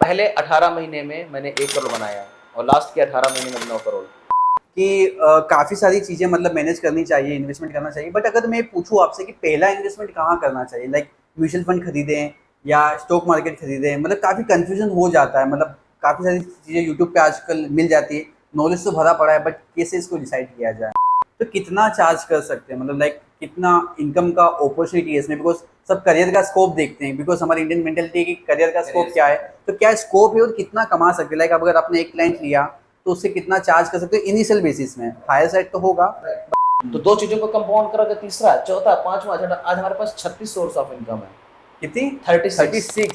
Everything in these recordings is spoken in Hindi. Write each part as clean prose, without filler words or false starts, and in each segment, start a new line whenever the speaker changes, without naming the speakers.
पहले 18 महीने में मैंने 1 करोड़ बनाया और लास्ट के 18 महीने में 9 करोड़।
कि काफ़ी सारी चीज़ें मतलब मैनेज करनी चाहिए, इन्वेस्टमेंट करना चाहिए। बट अगर मैं पूछूँ आपसे कि पहला इन्वेस्टमेंट कहाँ करना चाहिए? लाइक म्यूचुअल फंड खरीदें या स्टॉक मार्केट खरीदें? मतलब काफ़ी कन्फ्यूज़न हो जाता है। मतलब काफ़ी सारी चीज़ें यूट्यूब पे आजकल मिल जाती है, नॉलेज तो भरा पड़ा है, बट कैसे इसको डिसाइड किया जाए? तो कितना चार्ज कर सकते हैं? मतलब लाइक कितना इनकम का अपॉर्चुनिटी है इसमें? बिकॉज़ सब करियर का स्कोप देखते हैं, बिकॉज़ हमारी इंडियन मेंटालिटी है कि करियर का स्कोप क्या है? तो क्या स्कोप है और कितना कमा सकते हैं? लाइक अगर आपने एक क्लाइंट लिया तो उससे कितना चार्ज कर सकते हो इनिशियल बेसिस में? हायर साइड तो होगा।
तो 2 चीज़ों को कंपाउंड करोगे, तीसरा, चौथा, पाँचवाँ, छठा, आज हमारे पास 36 सोर्स ऑफ इनकम है।
कितनी?
36।
36।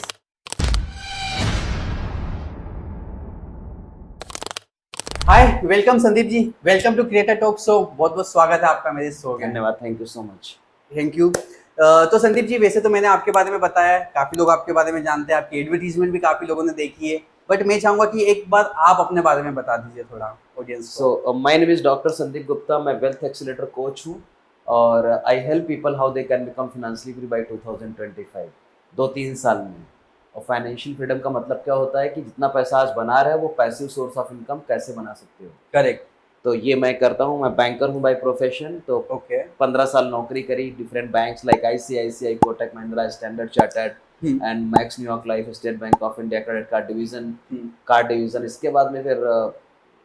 Hi, welcome Sandeep ji, welcome to creator talk show. बहुत बहुत स्वागत है आपका मेरे शो में।
धन्यवाद, thank you so much.
Thank you. तो संदीप जी, वैसे तो मैंने आपके बारे में बताया है, काफ़ी लोग आपके बारे में जानते हैं, आपकी एडवर्टीजमेंट भी काफ़ी लोगों ने देखी है। बट मैं चाहूँगा कि एक बार आप अपने बारे में बता दीजिए थोड़ा ऑडियंस को।
My name is doctor Sandeep Gupta, मैं वेल्थ एक्सीलरेटर कोच हूँ और I help people how they can become financially free by 2025, 2-3 साल में। और फाइनेंशियल फ्रीडम का मतलब क्या होता है कि जितना पैसा आज बना रहे हो वो पैसिव सोर्स ऑफ इनकम कैसे बना सकते हो।
करेक्ट।
तो ये मैं करता हूँ। मैं बैंकर हूँ बाय प्रोफेशन। तो
ओके।
15 साल नौकरी करी different banks like ICICI, Kotak Mahindra, standard chartered and max New York life, state bank of India, credit card division. इसके बाद में फिर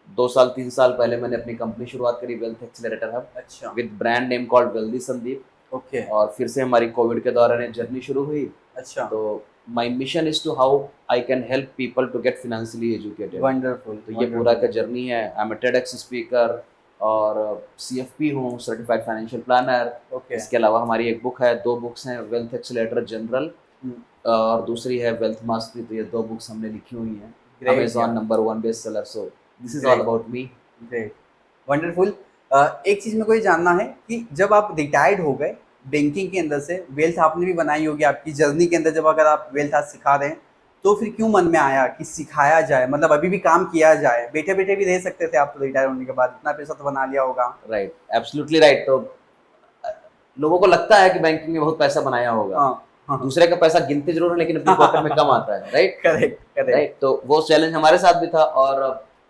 2 साल 3 साल पहले मैंने अपनी कंपनी शुरुआत करी, वेल्थ एक्सीलरेटर हब,
अच्छा।
With brand name called wealthy Sandeep.
Okay.
और फिर से हमारी कोविड के दौरान एक जर्नी शुरू हुई।
अच्छा।
तो my mission is to how I can help people to get financially educated.
Wonderful
तो ये पूरा
वंडरफुल।
का जर्नी है। I am a TEDx speaker और CFP हूँ, सर्टिफाइड फाइनेंशियल प्लानर।
ओके।
इसके अलावा हमारी एक बुक है, 2 बुक्स हैं, वेल्थ एक्सीलरेटर जनरल और दूसरी है वेल्थ मास्टरी। तो ये 2 बुक्स हमने लिखी हुई हैं।
ग्रेट
अमेज़न
यार।
Number 1 best seller. So this is all
great.
About me.
Great. Wonderful. एक चीज़ मेरे को ये जानना है कि जब आप रिटायर्ड हो गए बैंकिंग के अंदर से, वेल्थ आपने भी बनाई होगी आपकी जर्नी के अंदर, जब अगर आप वेल्थ आज सिखा रहे हैं तो फिर क्यों मन में आया कि सिखाया जाए? मतलब अभी भी काम किया जाए, बैठे बैठे भी रह सकते थे आप तो रिटायर होने के बाद, इतना पैसा तो बना लिया होगा।
Right, absolutely right. तो लोगों को लगता है कि बैंकिंग में बहुत पैसा बनाया होगा।
हाँ हाँ।
दूसरे का पैसा गिनते ज़रूर हैं लेकिन अपनी पॉकेट में कम आता है, राइट?
Correct correct.
राइट, तो वो चैलेंज हमारे साथ भी था। और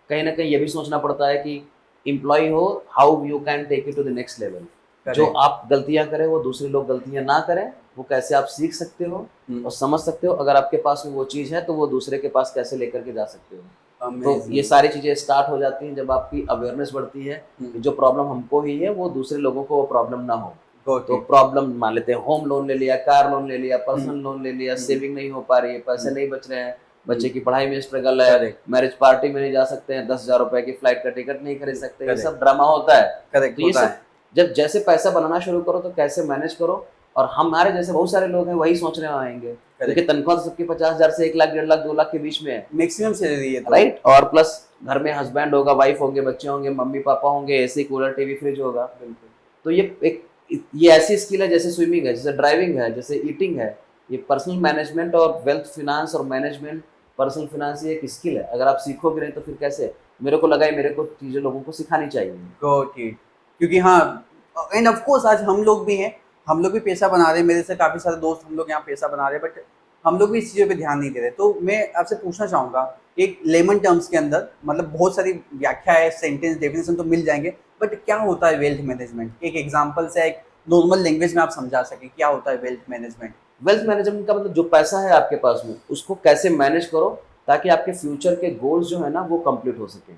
कहीं ना कहीं ये भी सोचना पड़ता है कि एम्प्लॉय हो, how you can take it to the next level. जो
करेक्ट।
आप गलतियां करें वो दूसरे लोग गलतियां ना करें, वो कैसे आप सीख सकते हो और समझ सकते हो। अगर आपके पास में वो चीज़ है तो वो दूसरे के पास कैसे लेकर के जा सकते हो। तो ये
अमेजिंग।
सारी चीज़ें स्टार्ट हो जाती हैं जब आपकी अवेयरनेस बढ़ती है कि जो प्रॉब्लम हमको ही है वो दूसरे लोगों को वो प्रॉब्लम ना हो।
गॉट
तो
इट।
प्रॉब्लम मान लेते हैं, होम लोन ले लिया, कार लोन ले लिया, पर्सनल लोन ले लिया,
हम्म।
सेविंग नहीं हो पा रही है, पैसे नहीं बच रहे हैं, बच्चे की पढ़ाई में स्ट्रगल है,
करेक्ट
मैरिज पार्टी में नहीं जा सकते हैं, 10,000 रुपए की फ्लाइट का टिकट नहीं खरीद सकते, ये
करेक्ट
सब ड्रामा होता है।
करेक्ट
तो ये
होता
सब
है।
जब जैसे पैसा बनाना शुरू करो तो कैसे मैनेज करो। और हमारे जैसे बहुत सारे लोग हैं वही सोचने आएंगे क्योंकि
करेक्ट।
तनख्वाह तो सबकी 50,000 से 1 लाख 1.5 लाख 2 लाख के बीच में है,
मैक्सिमम सैलरी है तो।
राइट? और प्लस घर में हस्बैंड होगा, वाइफ होंगे, बच्चे होंगे, मम्मी पापा होंगे, एसी कूलर टीवी फ्रिज होगा।
बिल्कुल।
तो ये ऐसी स्किल है जैसे स्विमिंग है, जैसे ड्राइविंग है, जैसे ईटिंग है। ये पर्सनल मैनेजमेंट और वेल्थ फिनांस और मैनेजमेंट, पर्सनल फिनांस, ये एक स्किल है। अगर आप सीखोगे नहीं तो फिर कैसे? मेरे को लगा मेरे को चीज़ें लोगों को सिखानी चाहिए।
Got it. क्योंकि हाँ, एंड ऑफ कोर्स आज हम लोग भी हैं, हम लोग भी पैसा बना रहे हैं, मेरे से काफ़ी सारे दोस्त हम लोग यहाँ पैसा बना रहे हैं, बट हम लोग भी इस चीज़ों पे ध्यान नहीं दे रहे। तो मैं आपसे पूछना चाहूँगा एक लेमन टर्म्स के अंदर, मतलब बहुत सारी व्याख्या है, सेंटेंस डेफिनेशन तो मिल जाएंगे, बट क्या होता है वेल्थ मैनेजमेंट? एक एग्जाम्पल से, एक नॉर्मल लैंग्वेज में आप समझा सकें क्या होता है वेल्थ मैनेजमेंट?
वेल्थ मैनेजमेंट का मतलब जो पैसा है आपके पास में उसको कैसे मैनेज करो ताकि आपके फ्यूचर के गोल्स जो है ना वो कंप्लीट हो सके।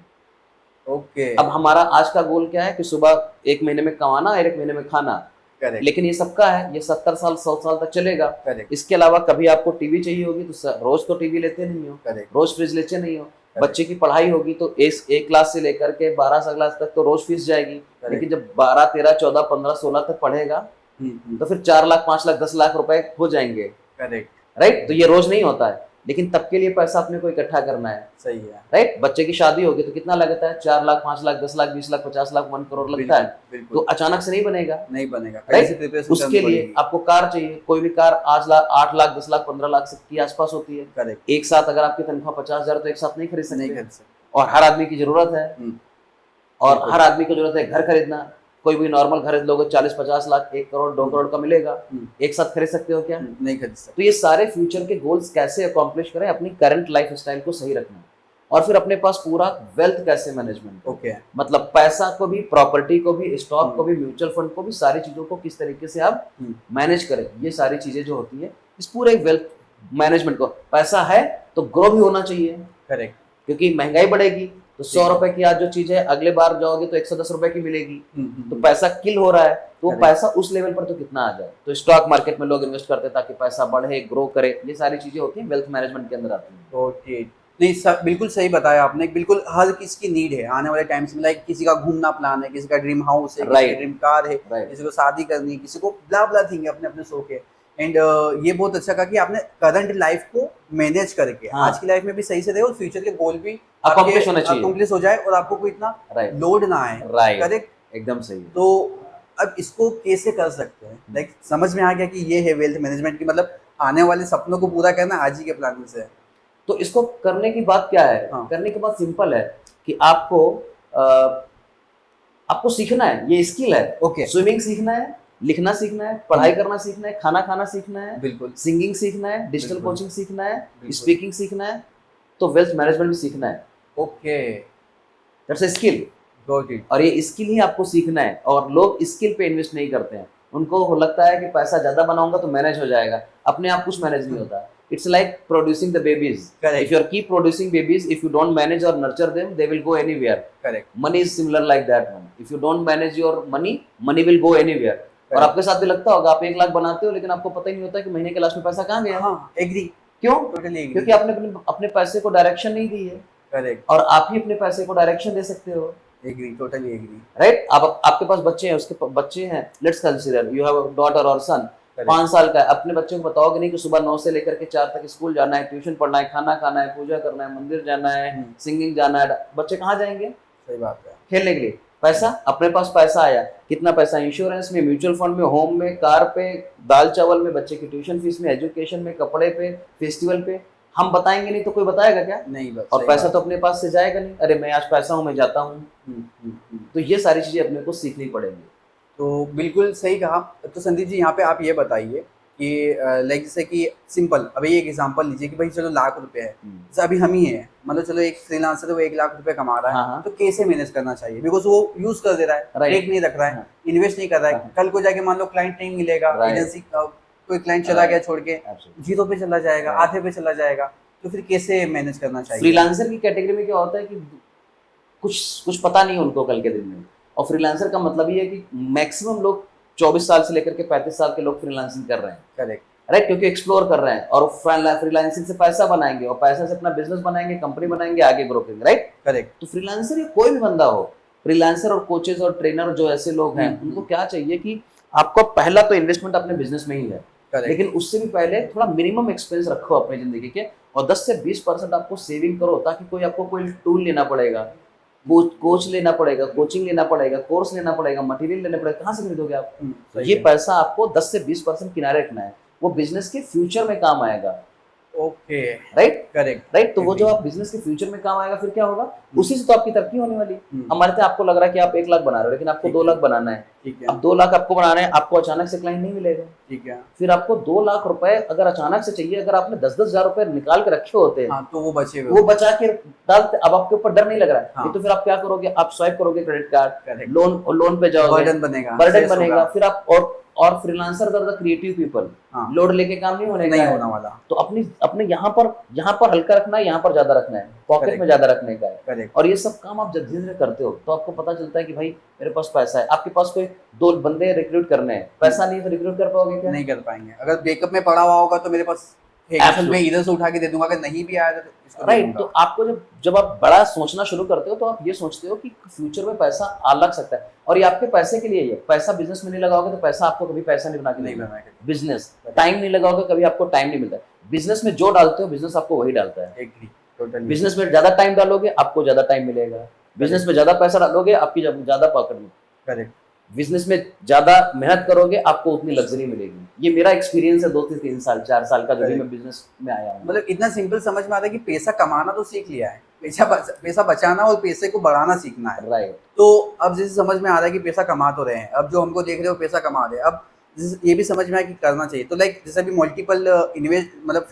ओके।
अब हमारा आज का गोल क्या है कि सुबह 1 महीने में कमाना और 1 महीने में खाना।
करेक्ट
लेकिन ये सबका है, ये 70 साल 100 साल तक चलेगा।
करेक्ट
इसके अलावा कभी आपको टीवी चाहिए होगी तो रोज तो टीवी लेते नहीं हो,
करेक्ट
रोज फ्रिज लेते नहीं हो। बच्चे की पढ़ाई होगी तो एक क्लास से लेकर के 12 क्लास तक तो रोज फीस जाएगी। लेकिन जब 12 13 14 15 16 तक पढ़ेगा तो फिर 4 लाख 5 लाख 10 लाख रुपए हो जाएंगे,
करेक्ट।
राइट? तो ये रोज नहीं होता है लेकिन तब के लिए पैसा अपने को इकट्ठा करना है,
सही है।
राइट? बच्चे की शादी होगी तो कितना लगता है? 4 लाख 5 लाख 10 लाख 20 लाख 50 लाख 1 करोड़ लगता है।
बिल्कुल
तो
बिल्कुल।
अचानक से नहीं बनेगा,
नहीं बनेगा, कहीं से
राइट?
प्रिपरेशन करनी
उसके लिए
पड़ेगी।
आपको कार चाहिए, कोई भी कार आज 8 लाख 10 लाख 15 लाख से के आसपास होती है।
करेक्ट।
एक साथ अगर आपकी तनख्वाह 50,000 तो एक साथ नहीं खरीद
नहीं
सकते।
कर सकते।
और हर आदमी की जरूरत है, और
बिल्कुल।
हर आदमी को जरूरत है घर खरीदना, कोई भी नॉर्मल खरीद लोगे 40-50 लाख, 1 करोड़ 2 करोड़ का मिलेगा, एक साथ खरीद सकते हो क्या?
नहीं खरीद सकते।
तो ये सारे फ्यूचर के गोल्स कैसे अकॉम्प्लिश करें, अपनी करंट लाइफ स्टाइल को सही रखना, और फिर अपने पास पूरा वेल्थ कैसे मैनेजमेंट,
ओके,
मतलब पैसा को भी, प्रॉपर्टी को भी, स्टॉक को भी, म्यूचुअल फंड को भी, सारी चीजों को किस तरीके से आप मैनेज करें, ये सारी चीजें जो होती है इस पूरे वेल्थ मैनेजमेंट को। पैसा है तो ग्रो भी होना चाहिए,
करेक्ट,
क्योंकि महंगाई बढ़ेगी तो 100 रुपए की आज जो चीज है अगले बार जाओगे तो 110 रुपए की मिलेगी। तो पैसा किल हो रहा है, तो वो पैसा उस लेवल पर तो कितना आ जाए। तो स्टॉक मार्केट में लोग इन्वेस्ट करते हैं ताकि पैसा बढ़े, ग्रो करे, ये सारी चीजें होती हैं वेल्थ मैनेजमेंट के अंदर आती हैं।
ओके, नहीं बिल्कुल सही बताया आपने। बिल्कुल हर किसी की नीड है आने वाले टाइम्स में। लाइक किसी का घूमना प्लान है, किसी का ड्रीम हाउस है, किसी का ड्रीम कार है, किसी को शादी करनी, किसी को ब्ला ब्ला थिंग है, अपने अपने शौक है। एंड ये बहुत अच्छा कहा कि आपने करंट लाइफ को मैनेज करके आज की लाइफ में भी सही से रहे और फ्यूचर के गोल भी अकम्प्लिश हो जाए और आपको कोई इतना लोड ना आए। करेक्ट,
एकदम सही।
तो अब इसको कैसे कर सकते हैं? लाइक समझ में आ गया कि ये है वेल्थ मैनेजमेंट की, मतलब आने वाले सपनों को पूरा करना आज ही के प्लान से।
तो इसको करने की बात क्या है? करने की बात सिंपल है कि आपको सीखना है, ये स्किल है।
ओके,
स्विमिंग सीखना है, लिखना सीखना है, पढ़ाई करना सीखना है, खाना खाना सीखना है,
बिल्कुल,
सिंगिंग सीखना है, डिजिटल कोचिंग सीखना है, स्पीकिंग सीखना है, तो वेल्थ मैनेजमेंट भी सीखना है।
Okay,
that's a skill. और ये स्किल ही आपको सीखना है, और लोग स्किल पे इन्वेस्ट नहीं करते हैं। उनको लगता है कि पैसा ज्यादा बनाऊंगा तो मैनेज हो जाएगा, अपने आप कुछ मैनेज नहीं होता। It's like producing the babies.
Correct.
If you keep producing babies, if you don't manage or nurture them, they will go anywhere.
Correct.
Money is similar like that one. If you don't manage your money, money will go anywhere. और आपके साथ भी लगता होगा, आप 1 लाख बनाते हो लेकिन आपको पता ही नहीं होता कि महीने के लास्ट में पैसा कहाँ गया।
हाँ, एग्री।
क्यों?
Totally agree.
क्योंकि आपने अपने पैसे को डायरेक्शन नहीं दी है।
Correct.
और आप ही अपने पैसे को डायरेक्शन दे सकते हो।
Agree, totally agree.
Right? आपके पास बच्चे हैं, उसके बच्चे हैं, let's consider you have a daughter or son, 5 साल का है। अपने बच्चों को बताओगे नहीं कि सुबह 9 से लेकर के 4 तक स्कूल जाना है, ट्यूशन पढ़ना है, खाना खाना है, पूजा करना है, मंदिर जाना है, सिंगिंग जाना है, बच्चे कहाँ जाएंगे?
सही बात है।
खेलने के लिए। पैसा, अपने पास पैसा आया, कितना पैसा? इंश्योरेंस में, म्यूचुअल फंड में, होम में, कार पे, दाल चावल में, बच्चे की ट्यूशन फीस में, एजुकेशन में, कपड़े पे, फेस्टिवल पे। हम बताएंगे नहीं तो कोई बताएगा क्या?
नहीं।
और पैसा तो अपने पास से जाएगा नहीं। अरे मैं आज पैसा हूँ, मैं जाता हूँ। तो ये सारी चीजें अपने को सीखनी पड़ेंगी।
तो बिल्कुल सही कहा। तो संदीप जी, यहाँ पे आप ये बताइए कि लाइक जैसे कि सिंपल अभी एक एग्जांपल लीजिए कि भाई चलो लाख रुपए है, जैसे अभी हम ही है, मतलब चलो एक फ्रीलांसर है वो 1 लाख रुपए कमा रहा है।
हाँ।
तो कैसे मैनेज करना चाहिए? बिकॉज वो यूज कर दे रहा है, ब्रेक नहीं रख रहा है, इन्वेस्ट नहीं कर रहा है। कल को जाके मान लो क्लाइंट नहीं मिलेगा, एजेंसी कोई क्लाइंट चला गया छोड़ के, जीरो पे चला जाएगा, आधे पे चला जाएगा, तो फिर कैसे मैनेज करना चाहिए?
फ्रीलांसर की कैटेगरी में क्या होता है कि कुछ पता नहीं है उनको कल के दिन में। और फ्रीलांसर का मतलब ये है कि मैक्सिमम लोग 24 साल से लेकर के 35 साल के लोग फ्रीलांसिंग कर रहे हैं।
करेक्ट,
राइट, क्योंकि एक्सप्लोर कर रहे हैं और फ्रीलांसिंग से पैसा बनाएंगे, और पैसा से अपना बिजनेस बनाएंगे, कंपनी बनाएंगे, आगे ग्रो करेंगे। Right,
correct.
तो फ्रीलांसर ये कोई भी बंदा हो, फ्रीलांसर और कोचेज और ट्रेनर जो ऐसे लोग हैं, उनको क्या चाहिए कि आपको पहला तो इन्वेस्टमेंट अपने बिजनेस में ही है, लेकिन उससे भी पहले थोड़ा मिनिमम एक्सपेंस रखो अपनी जिंदगी के, और 10 से 20% आपको सेविंग करो, ताकि आपको कोई टूल लेना पड़ेगा, कोच लेना पड़ेगा, कोचिंग लेना पड़ेगा, कोर्स लेना पड़ेगा, मटेरियल लेना पड़ेगा, कहाँ से खरीदोगे आप? ये पैसा आपको 10 से 20% किनारे रखना है, वो बिजनेस के फ्यूचर में काम आएगा।
Okay,
right,
correct,
right. तो वो जो आप बिजनेस के फ्यूचर में काम आएगा, फिर क्या होगा? उसी से तो आपकी तरक्की होने वाली है। हमारे से आपको लग रहा है कि आप 1 लाख बना रहे हो, लेकिन आपको 2 लाख बनाना है। अब 2 लाख आपको बनाना है, आपको अचानक से क्लाइंट नहीं मिलेगा। ठीक है, फिर आपको 2 लाख रुपए अगर अचानक से चाहिए, अगर आपने 10-10 हजार रुपए निकाल के रखे होते हैं,
तो वो
बचा के डालते, अब आपके ऊपर डर नहीं लग रहा है। तो फिर आप क्या करोगे? आप स्वाइप करोगे क्रेडिट कार्ड, लोन पे जाओगे, बर्डन बनेगा। फिर आप और freelancer the creative people, load लेके काम नहीं होने वाला। तो अपने यहाँ पर हल्का रखना है, यहाँ पर ज्यादा रखना है, पॉकेट में ज्यादा रखने का है। और ये सब काम आप जब धीरे धीरे करते हो तो आपको पता चलता है कि भाई मेरे पास पैसा है। आपके पास कोई 2 बंदे रिक्रूट करने हैं, पैसा नहीं है तो रिक्रूट कर पाओगे क्या? नहीं कर पाएंगे। अगर बैकअप में पड़ा हुआ होगा तो मेरे पास मैं इधर से उठा के दे दूंगा, अगर नहीं भी आया तो इसको राइट। तो आपको जब आप बड़ा सोचना शुरू करते हो तो आप ये सोचते हो कि फ्यूचर में पैसा आ लग सकता है, और ये आपके पैसे के लिए ही है। पैसा बिजनेस में नहीं लगाओगे तो पैसा आपको कभी पैसा नहीं बना के नहीं बनाएगा। बिजनेस टाइम नहीं लगाओगे, कभी आपको टाइम नहीं मिलता। बिजनेस में जो डालते हो बिजनेस आपको वही डालता है। बिजनेस में ज्यादा टाइम डालोगे आपको ज्यादा टाइम मिलेगा, बिजनेस में ज्यादा पैसा डालोगे आपकी ज्यादा पॉकेट में। करेक्ट, बिजनेस में ज्यादा मेहनत करोगे आपको उतनी लग्जरी मिलेगी। ये मेरा एक्सपीरियंस है 2 से 3 साल 4 साल का, जो भी मैं बिजनेस में आया हूँ। मतलब इतना सिंपल समझ में आता है कि पैसा कमाना तो सीख लिया है,
पैसा बचाना और पैसे को बढ़ाना सीखना है।
राइट।
तो अब जैसे समझ में आ रहा है कि पैसा कमा तो रहे हैं, अब जो हमको देख रहे हो पैसा कमा रहे हैं, अब ये भी समझ में आया कि करना चाहिए, तो लाइक जैसे अभी मल्टीपल इन्वेस्ट मतलब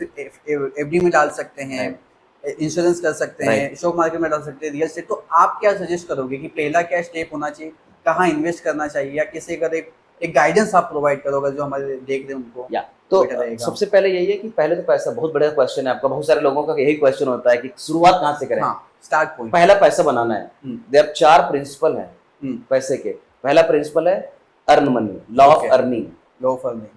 एफडी में डाल सकते हैं, इंश्योरेंस कर सकते हैं, स्टॉक मार्केट में डाल सकते हैं, रियल एस्टेट, तो आप क्या सजेस्ट करोगे कि पहला क्या स्टेप होना चाहिए, कहाँ इन्वेस्ट करना चाहिए, या किसी अगर एक गाइडेंस आप प्रोवाइड करोगे जो हमारे देख रहे हैं उनको?
या तो सबसे पहले यही है कि पहले तो पैसा, बहुत बड़ा क्वेश्चन है आपका, बहुत सारे लोगों का यही क्वेश्चन होता है कि शुरुआत कहाँ से करें।
स्टार्ट पॉइंट,
पहला पैसा बनाना है। देयर 4 प्रिंसिपल हैं पैसे के। पहला प्रिंसिपल है earn money, law of earning.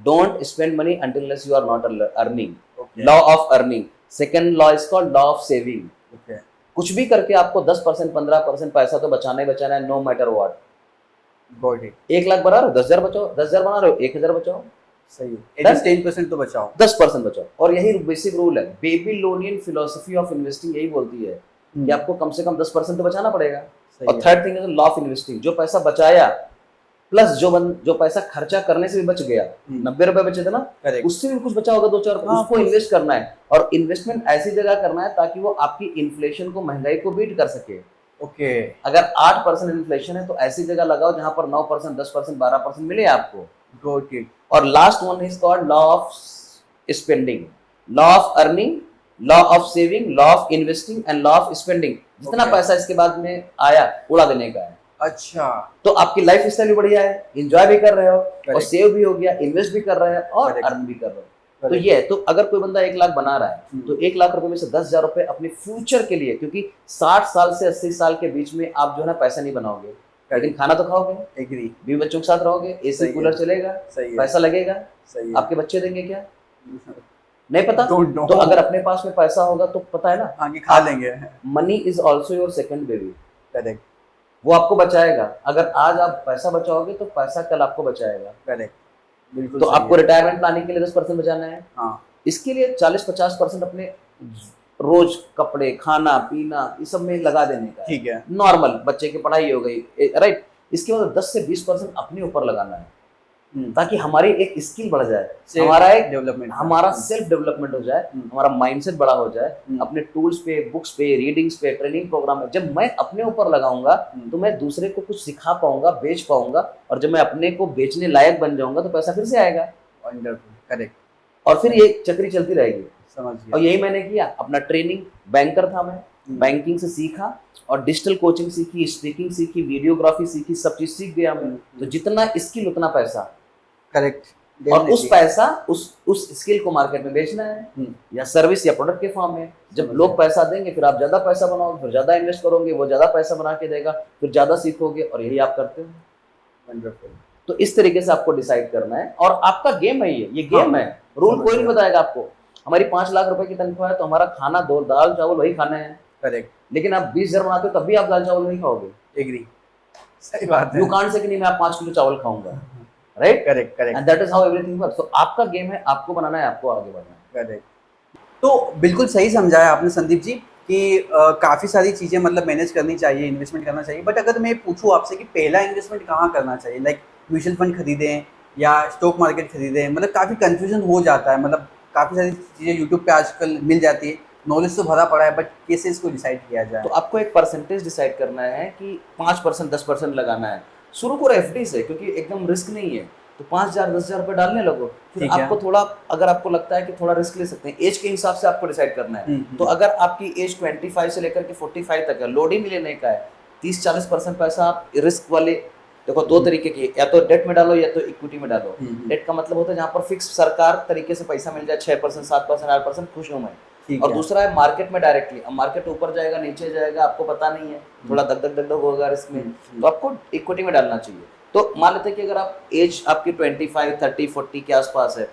Don't spend money until unless you are not earning, law of earning. Second law is called law of saving. कुछ भी करके आपको 10% 15% पैसा तो बचाना ही बचाना है, नो मैटर व्हाट। 1 लाख बना रहे हो 10,000 बचाओ, 10,000 बना रहे हो 1,000 बचाओ,
सही है, 10% तो बचाओ,
10% बचाओ। और यही बेसिक रूल है। बेबीलोनियन फिलोसफी ऑफ इन्वेस्टिंग यही बोलती है कि आपको कम से कम 10% तो बचाना पड़ेगा। और third thing is law of investing, जो पैसा बचाया प्लस जो पैसा खर्चा करने से भी बच गया, 90 रुपए बचे थे ना, उससे भी कुछ बचा होगा 2-4 रुपए, उसको इन्वेस्ट करना है। और इन्वेस्टमेंट ऐसी जगह करना है ताकि वो आपकी इन्फ्लेशन को, महंगाई को बीट कर सके।
ओके,
अगर 8% इन्फ्लेशन है तो ऐसी जगह लगाओ जहां पर 9%, 10%, 12% मिले आपको। और last one is called law of spending, law of earning, law of saving, law of investing and law of spending. जितना पैसा इसके बाद में आया उड़ा देने का है।
अच्छा,
तो आपकी लाइफ स्टाइल भी बढ़िया है, एंजॉय भी कर रहे हो और सेव भी हो गया, इन्वेस्ट भी कर रहे हो और अर्न भी कर रहे हो। तो ये है। तो अगर कोई बंदा 1 लाख बना रहा है तो 1 लाख रुपए में से 10,000 रुपए अपने फ्यूचर के लिए, क्योंकि 60 साल से 80 साल के बीच में आप जो है ना पैसा नहीं बनाओगे, लेकिन खाना तो खाओगे,
एग्री,
बीवी बच्चों के साथ रहोगे, एसी कूलर चलेगा, पैसा लगेगा, आपके बच्चे देंगे क्या नहीं पता। तो अगर अपने पास में पैसा होगा तो पता है ना,
आगे खा लेंगे।
Money is also your second baby. Correct, वो आपको बचाएगा। अगर आज आप पैसा बचाओगे तो पैसा कल आपको बचाएगा।
करेक्ट, बिल्कुल।
तो आपको रिटायरमेंट लाने के लिए 10% बचाना है। हाँ, इसके लिए 40-50% अपने रोज कपड़े, खाना पीना, ये सब में लगा देने का। ठीक है, नॉर्मल बच्चे की पढ़ाई हो गई, राइट। इसके बाद 10 से 20% अपने ऊपर लगाना है ताकि हमारी एक स्किल बढ़ जाए, हमारा एक डेवलपमेंट, हमारा सेल्फ डेवलपमेंट हो जाए, हमारा माइंडसेट बड़ा हो जाए। अपने टूल्स पे, बुक्स पे, रीडिंग्स पे, ट्रेनिंग प्रोग्राम में जब मैं अपने ऊपर लगाऊंगा तो मैं दूसरे को कुछ सिखा पाऊंगा, बेच पाऊंगा, और जब मैं अपने को बेचने लायक बन जाऊंगा तो पैसा फिर से आएगा। करेक्ट। और फिर ये चक्री चलती रहेगी। समझ गया। और यही मैंने किया। अपना ट्रेनिंग, बैंकर था मैं, बैंकिंग से सीखा और डिजिटल कोचिंग सीखी, स्पीकिंग सीखी, वीडियोग्राफी सीखी, सब चीज सीख गया मैं। तो जितना स्किल उतना पैसा। करेक्ट। और उस पैसा, उस स्किल को मार्केट में बेचना है या सर्विस या प्रोडक्ट के फॉर्म में। जब लोग पैसा देंगे फिर आप ज्यादा पैसा बनाओगे, फिर ज्यादा इन्वेस्ट करोगे, वो ज्यादा पैसा बना के देगा, फिर ज्यादा सीखोगे, और यही आप करते हो। वंडरफुल। तो इस तरीके से आपको डिसाइड करना है और आपका गेम है ये गेम है। रूल कोई नहीं बताएगा आपको। हमारी 5 लाख रुपए की तनख्वाह है तो हमारा खाना दाल चावल वही खाना है। करेक्ट। लेकिन आप 20,000 बनाते हो तब भी आप दाल चावल नहीं खाओगे। एग्री, सही बात है। यू कांट से कि नहीं मैं 5 किलो चावल खाऊंगा, right? Correct, correct. And that is how everything works. तो आपका गेम है, आपको बनाना है, आपको आगे बढ़ना है। करेक्ट।
तो बिल्कुल सही समझाया आपने संदीप जी कि काफ़ी सारी चीज़ें मतलब मैनेज करनी चाहिए, इन्वेस्टमेंट करना चाहिए। बट अगर मैं पूछूँ आपसे कि पहला इन्वेस्टमेंट कहाँ करना चाहिए, लाइक म्यूचुअल फंड खरीदें या स्टॉक मार्केट खरीदें, मतलब काफ़ी कन्फ्यूजन हो जाता है। मतलब काफ़ी सारी चीज़ें यूट्यूब पे आजकल मिल जाती है, नॉलेज तो भरा पड़ा है, बट कैसे इसको डिसाइड किया जाए?
तो आपको एक परसेंटेज डिसाइड करना है कि 5%, 10% लगाना है। शुरू करो एफडी से, क्योंकि एकदम रिस्क नहीं है। तो 5,000, 10,000 रुपये डालने लगो। फिर आपको थोड़ा, अगर आपको लगता है कि थोड़ा रिस्क ले सकते हैं, एज के हिसाब से आपको डिसाइड करना है। तो अगर आपकी एज 25 से लेकर के 45 तक है, लोड ही मिलने का है, 30-40% पैसा आप रिस्क वाले, देखो 2 तरीके की, या तो डेट में डालो या तो इक्विटी में डालो। डेट का मतलब होता है जहाँ पर फिक्स सरकार तरीके से पैसा मिल जाए, 6%, 7%, 8%, खुश हूँ मैं। और दूसरा है मार्केट में डायरेक्टली। अब मार्केट ऊपर जाएगा नीचे जाएगा आपको पता नहीं है, थोड़ा दग होगा रिस्क में, तो आपको इक्विटी में डालना चाहिए। तो मान लेते हैं कि अगर आप एज आपकी 25, 30, 40 के आसपास है,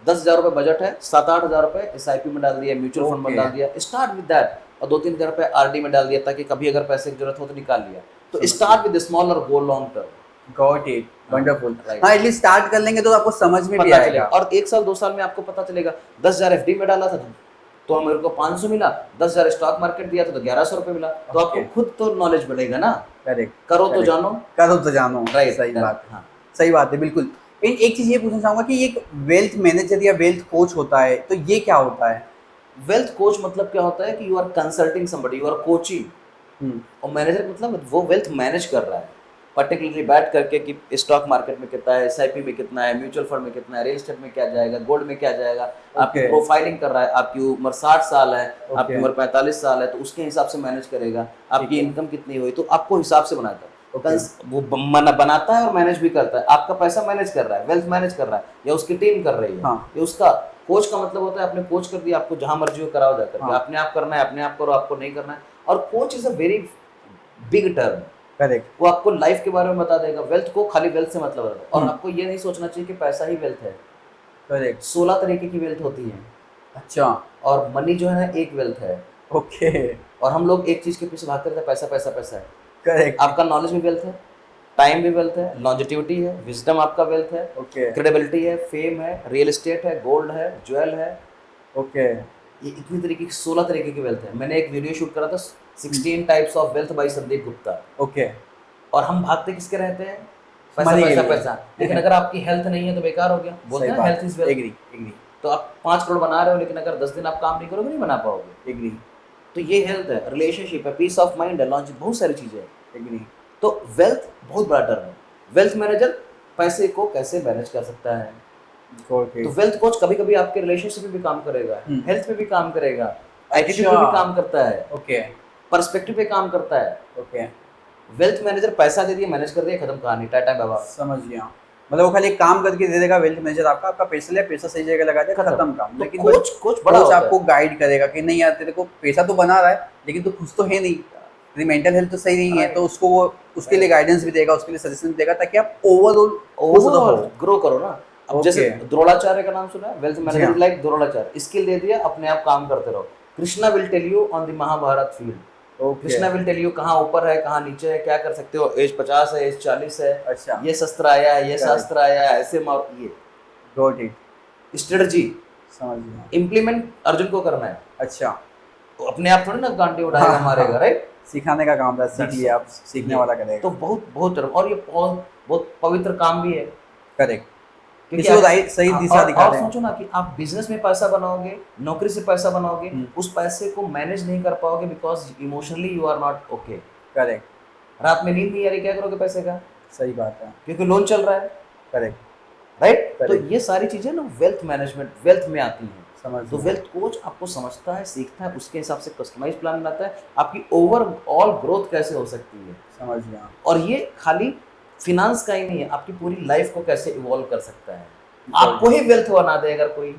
10,000 रुपये बजट है, 7-8 हज़ार रुपये SIP में डाल दिया, म्यूचुअल फंड में डाल दिया, स्टार्ट विद दैट। और 2-3 हज़ार रुपये RD में डाल दिया ताकि कभी अगर पैसे की जरूरत हो तो निकाल लिया। तो स्टार्ट विद स्मॉल और go long term.
Got it, wonderful. हाँ, एटलीस्ट स्टार्ट कर लेंगे तो आपको समझ में भी आएगा।
और 1 साल 2 साल में आपको पता चलेगा। 10,000 FD में डाला था तो मेरे को 500 मिला, 10,000 स्टॉक मार्केट दिया था तो 1,100 रुपये मिला। तो आपको खुद तो नॉलेज बढ़ेगा ना। करेक्ट। करो तो जानो। राइट, सही बात। हाँ,
सही बात है, बिल्कुल। एक चीज़ ये पूछना चाहूँगा कि एक वेल्थ मैनेजर या वेल्थ कोच होता है, तो ये क्या होता है?
वेल्थ कोच मतलब क्या होता है कि you are consulting somebody, you are coaching. और मैनेजर मतलब वो वेल्थ मैनेज कर रहा है, पर्टिकुलरली बैठ करके कि स्टॉक मार्केट में कितना है, एसआईपी में कितना है, म्यूचुअल फंड में कितना है, रियल एस्टेट में क्या जाएगा, गोल्ड में क्या जाएगा। आपकी
ओके
प्रोफाइलिंग कर रहा है, आपकी उम्र 60 साल है, आपकी
ओके
उम्र 45 साल है, तो उसके हिसाब से मैनेज करेगा।
ठीक
आपकी
है
इनकम कितनी हुई तो आपको हिसाब से बनाता है।
ओके
वो बनाता है और मैनेज भी करता है, आपका पैसा मैनेज कर रहा है, वेल्थ मैनेज कर रहा है, या उसकी टीम कर रही है,
हाँ
ये उसका। कोच का मतलब होता है आपने कोच कर दिया, आपको जहां मर्जी हो कराओ जाकर के,
हाँ
अपने आप करना है अपने आप करो, आपको नहीं करना है। और coach is a very big term,
correct
वो आपको लाइफ के बारे में बता देगा। वेल्थ को खाली वेल्थ से मतलब है, और
हम्म
आपको ये नहीं सोचना चाहिए कि पैसा ही वेल्थ है।
करेक्ट
16 तरीके की वेल्थ होती है,
अच्छा
और मनी जो है ना एक वेल्थ है।
ओके
और हम लोग एक चीज के पीछे भागते रहते हैं, पैसा पैसा पैसा है।
करेक्ट
आपका नॉलेज भी वेल्थ है, टाइम भी वेल्थ है, लॉन्जिटिविटी है, विजडम आपका वेल्थ है,
ओके
क्रेडिबिलिटी है, फेम है, रियल एस्टेट है, गोल्ड है, ज्वेल है।
ओके
ये इतनी तरीके की 16 तरीके की वेल्थ है। मैंने एक वीडियो शूट करा था 16 types of wealth by Sandeep Gupta.
Okay
और हम भागते किसके रहते हैं, पैसा
मनी के
पैसा
लिए
पैसा। लेकिन अगर आपकी हेल्थ नहीं है तो बेकार हो गया, बोलते
सही
हैं हेल्थ
बात
इज
है
वेल्थ।
एग्री एग्री
तो आप 5 करोड़ बना रहे हो, लेकिन अगर 10 दिन आप काम नहीं करोगे नहीं बना पाओगे।
एग्री
तो ये हेल्थ है, रिलेशनशिप है, पीस ऑफ माइंड है, लॉन्च, बहुत सारी चीजें हैं।
एग्री
तो वेल्थ बहुत बड़ा टर्म है। वेल्थ मैनेजर पैसे को कैसे मैनेज कर सकता है।
ओके
तो वेल्थ कोच कभी कभी आपके रिलेशनशिप में भी काम करेगा, हेल्थ में भी काम करेगा, एटीट्यूड में भी काम करता है,
ओके
पर्सपेक्टिव पे काम करता है।
ओके
वेल्थ मैनेजर पैसा दे दिया, मैनेज कर दिया, खत्म कहानी, टाटा बाय बाय।
समझ गया मतलब वो खाली एक काम करके दे देगा वेल्थ मैनेजर आपका आपका पैसा लिया पैसा सही जगह लगा दिया
खत्म।
खत्म काम
तो
लेकिन
कोच कोच बड़ा
कोच
होता
आपको
है।
गाइड करेगा कि नहीं यार तेरे को पैसा तो बना रहा है लेकिन तू खुश तो है नहीं तेरी मेंटल हेल्थ तो सही नहीं है तो उसको वो उसके लिए गाइडेंस भी देगा उसके लिए सजेशन देगा ताकि आप ओवरऑल खुश रहो
ओवरऑल ग्रो करो ना। अब जैसे
ओके
द्रोणाचार्य का नाम सुना है, वेल्थ
जी
मैनेजर
हाँ
इज लाइक द्रोणाचार्य, स्किल दे दिया, अपने आप काम करते रहो। Krishna will tell you on the Mahabharat field,
okay
Krishna will tell you कहाँ ऊपर है कहाँ नीचे है, क्या कर सकते हो, एज 50 है, एज 40 है,
अच्छा
ये शस्त्र आया है, ये
Correct.
शास्त्र आया है, ऐसे मार, ये
गॉट इट
स्ट्रेटजी
समझ गया
इम्प्लीमेंट अर्जुन को करना है।
अच्छा
तो अपने आप थोड़ी ना गांडी उड़ाएगा मारेगा, राइट।
सिखाने का काम था सीख
That's
लिया
all.
आप सीखने
ये
वाला करेगा
तो बहुत बहुत term, और ये बहुत बहुत पवित्र काम भी है।
करेक्ट
क्योंकि
किसी को
आप,
राइट सही दिशा
और
दिखाते हैं
सोचो ना कि आप बिजनेस में पैसा बनाओगे, नौकरी से पैसा बनाओगे,
हम्म,
उस पैसे को मैनेज नहीं कर पाओगे because emotionally you are not okay.
Correct
रात में नींद नहीं आ रही, क्या करोगे पैसे का,
सही बात है
क्योंकि लोन चल रहा है,
करेक्ट
राइट। तो
करेक्ट
ये सारी चीजें ना वेल्थ मैनेजमेंट, वेल्थ में आती हैं।
समझ
तो
गया
वेल्थ कोच आपको समझता है, सीखता है, उसके हिसाब से कस्टमाइज प्लान बनाता है, आपकी ओवरऑल ग्रोथ कैसे हो सकती है।
समझ गया
और ये खाली फिनांस का ही नहीं है, आपकी पूरी लाइफ को कैसे इवॉल्व कर सकता है। आपको ही वेल्थ बना दे अगर कोई,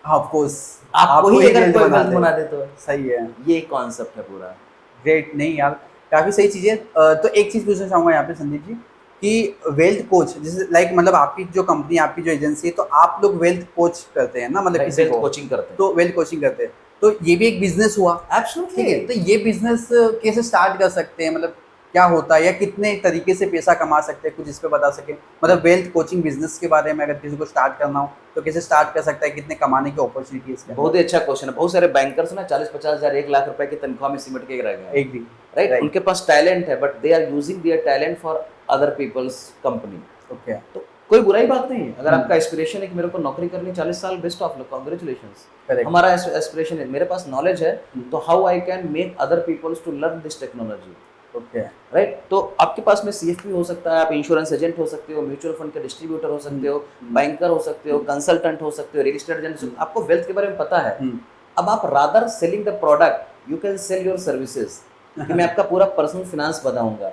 ऑफ कोर्स
आपको ही अगर कोई वेल्थ
दे
बना दे तो
सही है
ये कॉन्सेप्ट है पूरा।
ग्रेट नहीं यार काफी सही चीजें तो एक चीज पूछना चाहूंगा यहाँ पे संदीप जी कि वेल्थ कोच जैसे लाइक मतलब आपकी जो कंपनी आपकी जो एजेंसी है तो आप लोग वेल्थ कोच करते हैं ना मतलब किसी
वेल्थ
को
कोचिंग करते हैं,
तो वेल्थ कोचिंग करते हैं तो ये भी एक बिजनेस हुआ ठीक है
एब्सोल्युटली।
तो ये बिजनेस कैसे स्टार्ट कर सकते हैं मतलब क्या होता है या कितने तरीके से पैसा कमा सकते हैं कुछ इस पे बता सके मतलब वेल्थ कोचिंग बिजनेस के बारे में अगर किसी को स्टार्ट करना हो तो कैसे स्टार्ट कर सकता है कितने कमाने की अपॉर्चुनिटी है इसके
बहुत ही अच्छा क्वेश्चन है। बहुत सारे बैंकर्स ना 40-50 हजार 1 लाख रुपए की तनख्वाह में सिमट के रह गए,
एक भी
राइट।
right.
उनके पास टैलेंट है but they are using their talent for other people's company.
Okay
तो कोई बुराई बात नहीं है, अगर आपका एस्पिरेशन है कि मेरे को नौकरी करनी 40 साल, best of luck, congratulations.
Correct
हमारा एस्पिरेशन है, मेरे पास नॉलेज है, तो how I can make other people's to learn this technology,
okay
right. तो आपके पास में सीएफपी हो सकता है, आप इंश्योरेंस एजेंट हो सकते हो, म्यूचुअल फंड के डिस्ट्रीब्यूटर हो सकते हो, बैंकर हो सकते हो, कंसल्टेंट हो सकते हो, रियल एस्टेट एजेंट, आपको वेल्थ के बारे में पता है। अब आप rather selling the product you can sell your services, कि मैं आपका पूरा पर्सनल फिनांस बताऊंगा,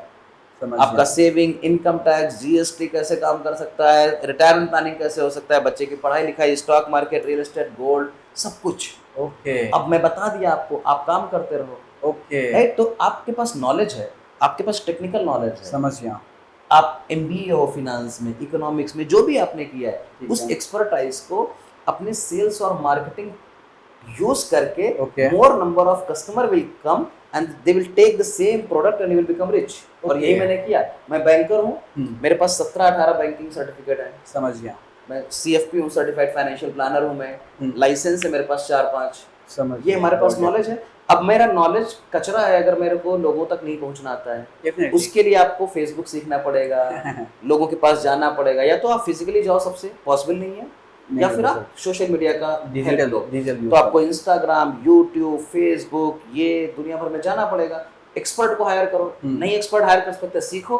आपका सेविंग, इनकम टैक्स, जीएसटी कैसे काम कर सकता है, रिटायरमेंट प्लानिंग कैसे हो सकता है, बच्चे की पढ़ाई लिखाई, stock market, real estate, gold, सब कुछ।
ओके
अब मैं बता दिया आपको, आप काम करते रहो,
ओके
राइट। तो आपके पास नॉलेज है, आपके पास टेक्निकल नॉलेज है,
समझ गया
आप एमबीए हो फिनांस में, इकोनॉमिक्स में, जो भी आपने किया है,
ठीक
उस
है।
एक्सपर्टाइज को अपने सेल्स और मार्केटिंग यूज करके
Okay.
More number of customer will come and they will take the same product and you will become rich. और
Okay.
यही मैंने किया। मैं बैंकर हूँ, मेरे पास 17-18 बैंकिंग सर्टिफिकेट है,
समझ गया
मैं सीएफपी हूँ, सर्टिफाइड फाइनेंशियल प्लानर हूँ मैं, लाइसेंस है मेरे पास 4-5,
समझ
ये हमारे पास
Okay.
नॉलेज है। अब मेरा नॉलेज कचरा है अगर मेरे को लोगों तक नहीं पहुंचना आता है,
Definitely.
उसके लिए आपको फेसबुक सीखना पड़ेगा, लोगों के पास जाना पड़ेगा, या तो आप फिजिकली जाओ, सबसे पॉसिबल नहीं है,
नहीं
या
कर
फिर आप
सकते।
सोशल मीडिया का
डिजिटल
हेल्प लो।
डिजिटल यूज
तो आपको इंस्टाग्राम, यूट्यूब, फेसबुक, ये दुनिया भर में जाना पड़ेगा। एक्सपर्ट को हायर करो, नहीं एक्सपर्ट हायर कर सकते, सीखो।